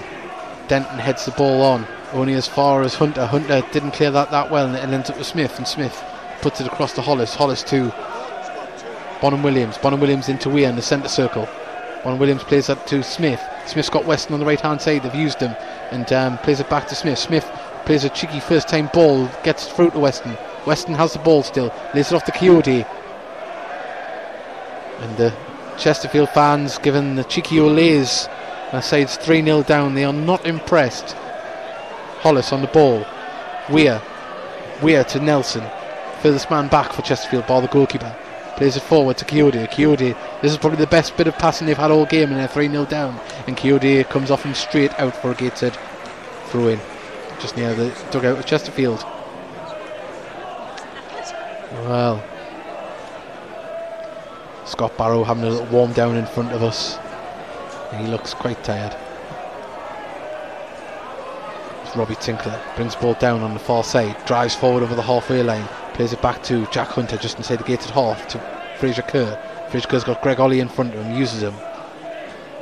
Denton heads the ball on. only as far as Hunter. Hunter didn't clear that well, and it ends up with Smith, and Smith puts it across to Hollis. Hollis to Bonham Williams. Bonham Williams into Weir in the centre circle. Bonham Williams plays that to Smith. Smith's got Weston on the right hand side. They've used him, and plays it back to Smith. Smith plays a cheeky first time ball, gets through to Weston. Weston has the ball still, lays it off to Coyote, and the Chesterfield fans giving the cheeky olays. Their side's 3-0 down. They are not impressed. Hollis on the ball. Weir to Nelson. Furthest man back for Chesterfield, ball the goalkeeper. Plays it forward to Coyote. Coyote, this is probably the best bit of passing they've had all game, and they're 3-0 down. And Coyote comes off him straight out for a Gateshead throw in, just near the dugout of Chesterfield. Well, Scott Barrow having a little warm down in front of us, and he looks quite tired. It's Robbie Tinkler brings the ball down on the far side, drives forward over the halfway line, plays it back to Jack Hunter just inside the gated half to Fraser Kerr. Fraser Kerr's got Greg Ollie in front of him, uses him.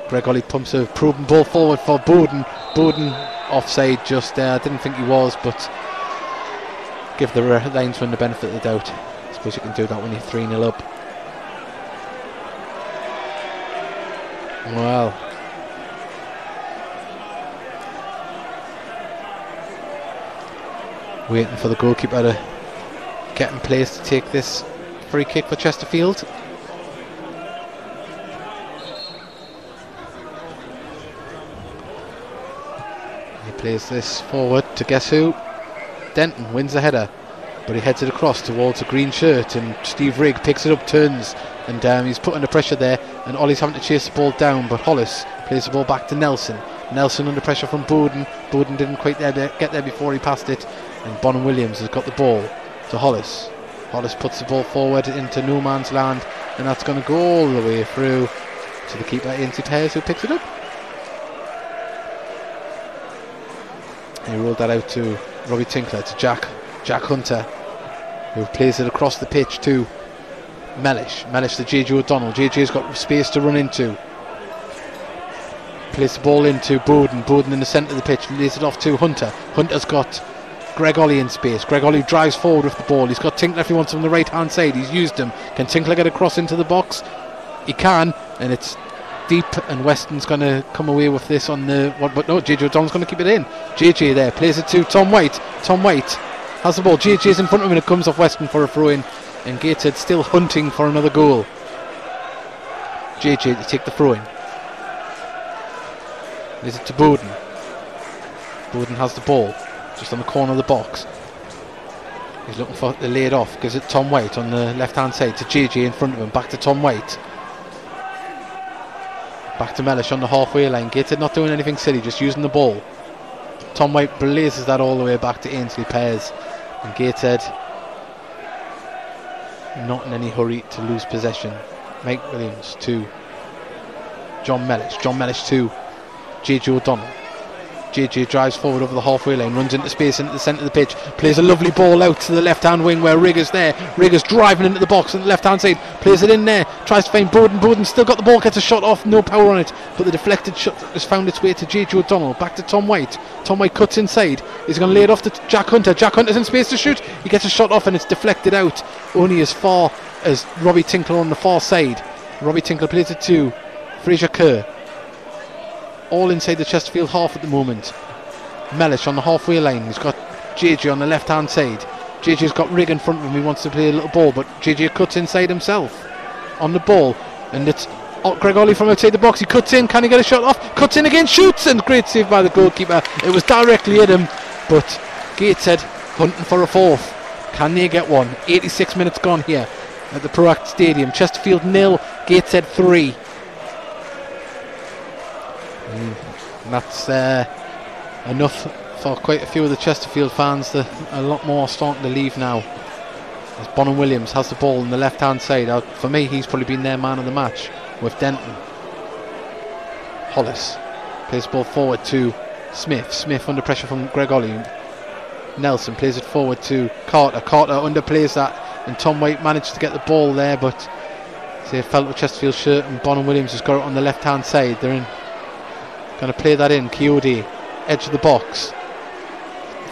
Greg Ollie pumps a probing ball forward for Bowden. Bowden offside just there. I didn't think he was, but give the linesman the benefit of the doubt. I suppose you can do that when you're 3-0 up. Well, waiting for the goalkeeper to get in place to take this free kick for Chesterfield. He plays this forward to guess who? Denton wins the header, but he heads it across towards a green shirt, and Steve Rigg picks it up, turns, and he's put under pressure there, and Ollie's having to chase the ball down, but Hollis plays the ball back to Nelson. Nelson under pressure from Bowden. Bowden didn't quite get there before he passed it, and Bonham Williams has got the ball to Hollis. Hollis puts the ball forward into no man's land, and that's going to go all the way through to the keeper, Ainsley Pears, who picks it up. He rolled that out to Robbie Tinkler, to Jack Hunter, who plays it across the pitch to Mellish to JJ O'Donnell. JJ's got space to run into. Plays the ball into Bowden in the centre of the pitch, lays it off to Hunter. Hunter's got Greg Ollie in space. Greg Ollie drives forward with the ball. He's got Tinkler if he wants him on the right hand side. He's used him. Can Tinkler get across into the box? He can, and it's deep, and Weston's going to come away with this on the but no, JJ O'Donnell's going to keep it in. JJ there plays it to Tom White. Tom White has the ball. JJ's in front of him, and it comes off Weston for a throw in, and Gateshead still hunting for another goal. JJ to take the throw in. Lays it to Bowden. Bowden has the ball just on the corner of the box. He's looking for the laid off. Gives it Tom White on the left hand side to JJ in front of him. Back to Tom White. Back to Mellish on the halfway line. Gateshead not doing anything silly, just using the ball. Tom White blazes that all the way back to Ainsley Pears, and Gateshead not in any hurry to lose possession. Mike Williams to John Mellish. John Mellish to JJ O'Donnell. JJ drives forward over the halfway line, runs into space into the centre of the pitch, plays a lovely ball out to the left hand wing where Rigg is there. Rigg is driving into the box on the left hand side, plays it in there, tries to find Bowden. Bowden still got the ball, gets a shot off, no power on it, but the deflected shot has found its way to JJ O'Donnell. Back to Tom White. Tom White cuts inside. He's going to lay it off to Jack Hunter. Jack Hunter's in space to shoot. He gets a shot off and it's deflected out only as far as Robbie Tinkler on the far side. Robbie Tinkler plays it to Fraser Kerr. All inside the Chesterfield half at the moment. Mellish on the halfway line. He's got JJ on the left hand side. JJ's got Rigg in front of him. He wants to play a little ball, but JJ cuts inside himself on the ball, and it's Greg Ollie from outside the box. He cuts in. Can he get a shot off? Cuts in again, shoots, and great save by the goalkeeper. It was directly at him, but Gateshead hunting for a fourth. Can they get one? 86 minutes gone here at the Proact Stadium. Chesterfield 0, Gateshead 3. And that's enough for quite a few of the Chesterfield fans. A lot more starting to leave now, as Bonham Williams has the ball on the left hand side. For me, he's probably been their man of the match with Denton. Hollis plays the ball forward to Smith under pressure from Greg Ollie. Nelson plays it forward to Carter. Carter underplays that, and Tom White managed to get the ball there, but they fell with Chesterfield shirt, and Bonham Williams has got it on the left hand side. They're going to play that in. Coyote, edge of the box.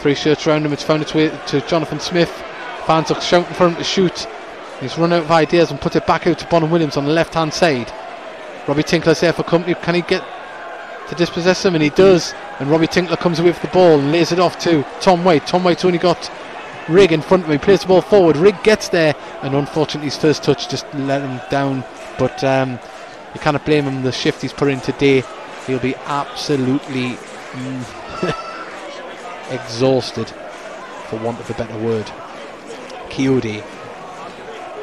Three shirts around him. It's found its way to Jonathan Smith. Fans are shouting for him to shoot. He's run out of ideas and put it back out to Bonham Williams on the left hand side. Robbie Tinkler's there for company. Can he get to dispossess him? And he does. And Robbie Tinkler comes away with the ball and lays it off to Tom White. Tom White's only got Rigg in front of him. He plays the ball forward. Rigg gets there, and unfortunately his first touch just let him down. But you cannot blame him. The shift he's put in today, he'll be absolutely exhausted, for want of a better word. Coyote,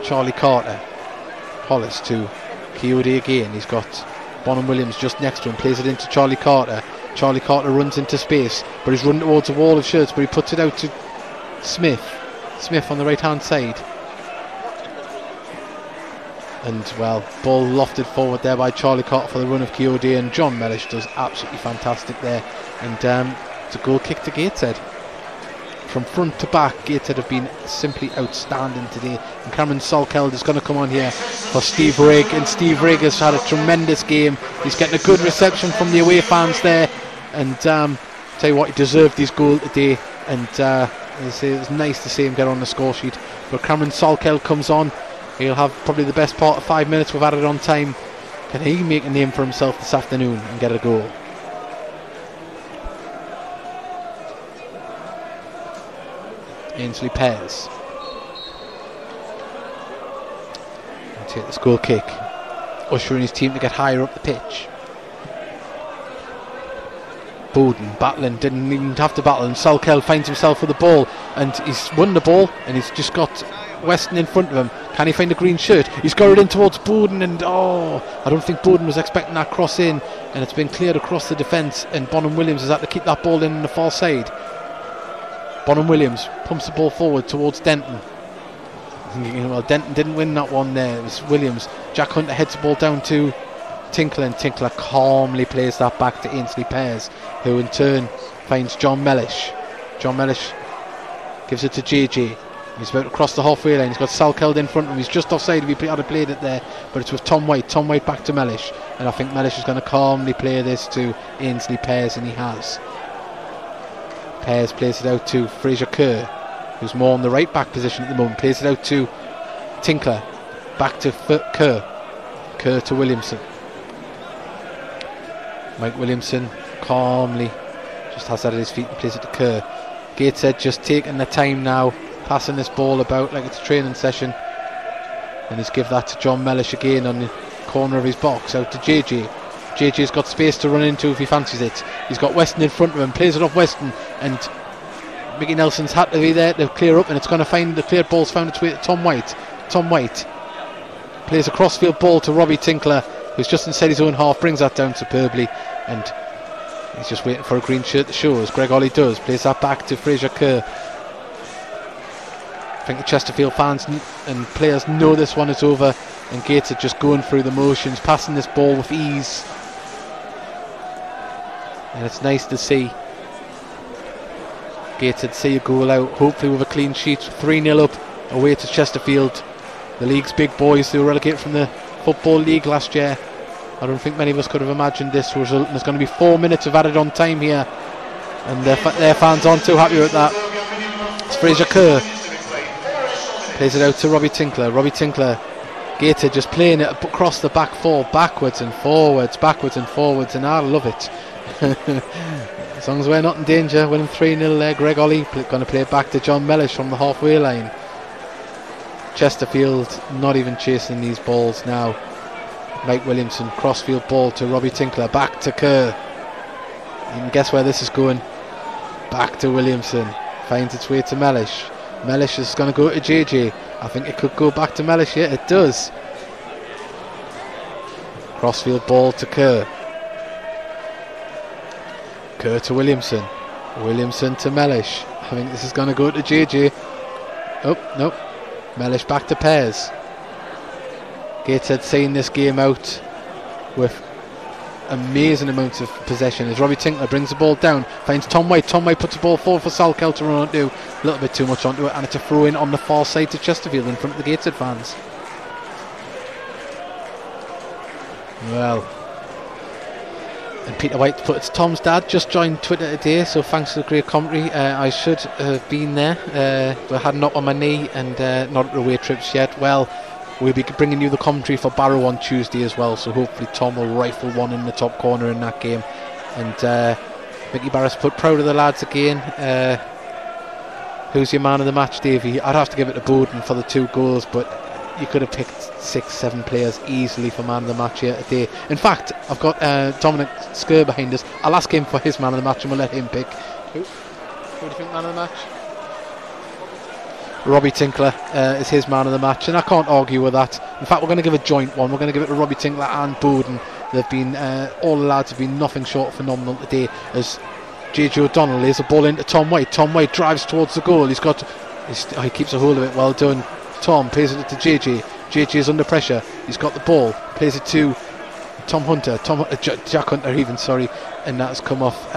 Charlie Carter, Hollis to Coyote again. He's got Bonham Williams just next to him, plays it into Charlie Carter. Charlie Carter runs into space, but he's running towards a wall of shirts, but he puts it out to Smith on the right hand side. And well, ball lofted forward there by Charlie Carter for the run of Coyote, and John Mellish does absolutely fantastic there. And it's a goal kick to Gateshead. From front to back, Gateshead have been simply outstanding today. And Cameron Solkeld is going to come on here for Steve Rigg, and Steve Rigg has had a tremendous game. He's getting a good reception from the away fans there, and tell you what, he deserved his goal today. And it was nice to see him get on the score sheet. But Cameron Solkeld comes on. He'll have probably the best part of 5 minutes we've added on time. Can he make a name for himself this afternoon and get a goal? Ainsley Pears will take this goal kick, ushering his team to get higher up the pitch. Bowden battling, didn't even have to battle, and Solkeld finds himself with the ball, and he's won the ball, and he's just got Weston in front of him. Can he find a green shirt? He's got it in towards Bowden, and I don't think Bowden was expecting that cross in, and it's been cleared across the defence, and Bonham Williams has had to keep that ball in the far side. Bonham Williams pumps the ball forward towards Denton. Well, Denton didn't win that one there. It was Williams. Jack Hunter heads the ball down to Tinkler, and Tinkler calmly plays that back to Ainsley Pears, who in turn finds John Mellish. John Mellish gives it to JJ. He's about to cross the halfway line. He's got Solkeld in front of him. He's just offside if he had played it there, but it's with Tom White. Tom White back to Mellish, and I think Mellish is going to calmly play this to Ainsley Pears, and he has. Pears plays it out to Fraser Kerr, who's more on the right back position at the moment. Plays it out to Tinkler, back to Kerr. Kerr to Williamson. Mike Williamson calmly just has that at his feet and plays it to Kerr. Gateshead just taking the time now, passing this ball about like it's a training session, and he's give that to John Mellish again on the corner of his box, out to JJ. JJ's got space to run into if he fancies it. He's got Weston in front of him, plays it off Weston, and Mickey Nelson's had to be there to clear up, and it's going to find the cleared ball's found its way to Tom White. Tom White plays a crossfield ball to Robbie Tinkler, who's just inside his own half, brings that down superbly, and he's just waiting for a green shirt to show, as Greg Ollie does. Plays that back to Fraser Kerr. I think the Chesterfield fans and players know this one is over, and Gateshead just going through the motions, passing this ball with ease, and it's nice to see Gateshead see a goal out, hopefully with a clean sheet. 3-0 up away to Chesterfield, the league's big boys who were relegated from the Football League last year. I don't think many of us could have imagined this result, and there's going to be 4 minutes of added on time here, and their fans aren't too happy with that. It's Fraser Kerr, plays it out to Robbie Tinkler. Robbie Tinkler, Gateshead just playing it across the back four, backwards and forwards, and I love it. As long as we're not in danger, winning 3-0 there. Greg Ollie going to play it back to John Mellish from the halfway line. Chesterfield not even chasing these balls now. Mike Williamson, crossfield ball to Robbie Tinkler, back to Kerr. You can guess where this is going. Back to Williamson, finds its way to Mellish. Mellish is going to go to JJ. I think it could go back to Mellish. Yeah, it does. Crossfield ball to Kerr. Kerr to Williamson. Williamson to Mellish. I think this is going to go to JJ. Oh, nope. Mellish back to Pears. Gateshead seeing this game out with amazing amounts of possession as Robbie Tinkler brings the ball down, finds Tom White. Tom White puts the ball forward for Solkeld to run onto. A little bit too much onto it, and it's a throw in on the far side to Chesterfield in front of the Gateshead fans. Well, And Peter White put, it's Tom's dad, just joined Twitter today, so thanks for the great commentary. I should have been there, but I had a knock on my knee and not at the away trips yet. Well, we'll be bringing you the commentary for Barrow on Tuesday as well, so hopefully Tom will rifle one in the top corner in that game. And Mickey Barris put, proud of the lads again. Who's your man of the match, Davey? I'd have to give it to Bowden for the 2 goals, but you could have picked 6-7 players easily for man of the match here today. In fact, I've got Dominic Skur behind us. I'll ask him for his man of the match and we'll let him pick. Who do you think man of the match? Robbie Tinkler is his man of the match, and I can't argue with that. In fact, we're going to give a joint one. We're going to give it to Robbie Tinkler and Bowden. They've been all the lads have been nothing short of phenomenal today. As JJ O'Donnell lays the ball into Tom White. Tom White drives towards the goal. He keeps a hold of it. Well done. Tom plays it to JJ. JJ is under pressure. He's got the ball. Plays it to Tom Hunter. Jack Hunter even, sorry. And that's come off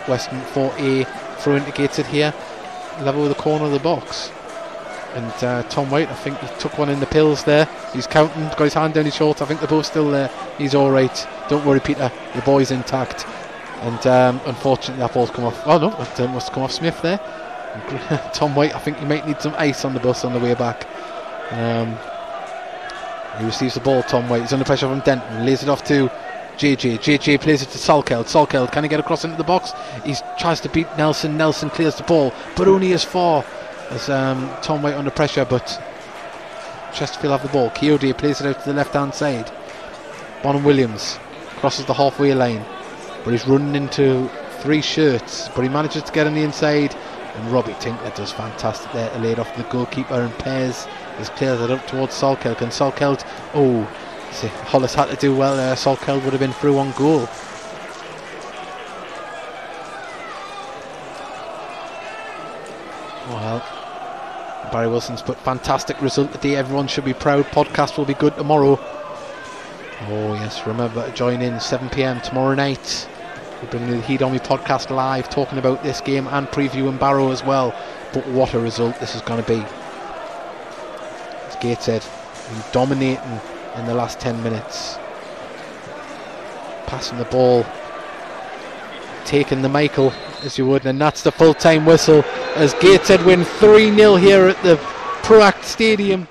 Weston for a throw into Gateshead here. Level with the corner of the box. And Tom White, I think he took one in the pills there. He's counting, got his hand down his short. I think they're both still there. He's alright. Don't worry, Peter. The boy's intact. And unfortunately that ball's come off. Oh no, it must have come off Smith there. Tom White, I think he might need some ice on the bus on the way back. He receives the ball, Tom White. He's under pressure from Denton. Lays it off to JJ. JJ plays it to Salkeld. Salkeld, can he get across into the box? He tries to beat Nelson. Nelson clears the ball, but only as far as Tom White under pressure, but Chesterfield have the ball. Keode plays it out to the left hand side. Bonham Williams crosses the halfway line, but he's running into 3 shirts, but he manages to get on the inside, and Robbie Tinkler does fantastic there to lay it off the goalkeeper, and Pears has cleared it up towards Salkeld. And Salkeld, Hollis had to do well there. Salkeld would have been through on goal. Well, Barry Wilson's put fantastic result today. Everyone should be proud. Podcast will be good tomorrow. Oh yes, remember to join in 7 PM tomorrow night. We'll bring the Heat On Me podcast live, talking about this game and previewing Barrow as well. But what a result this is going to be. It's Gateshead been dominating in the last 10 minutes. Passing the ball, taking the Michael as you would, and that's the full-time whistle as Gateshead win 3-0 here at the Proact Stadium.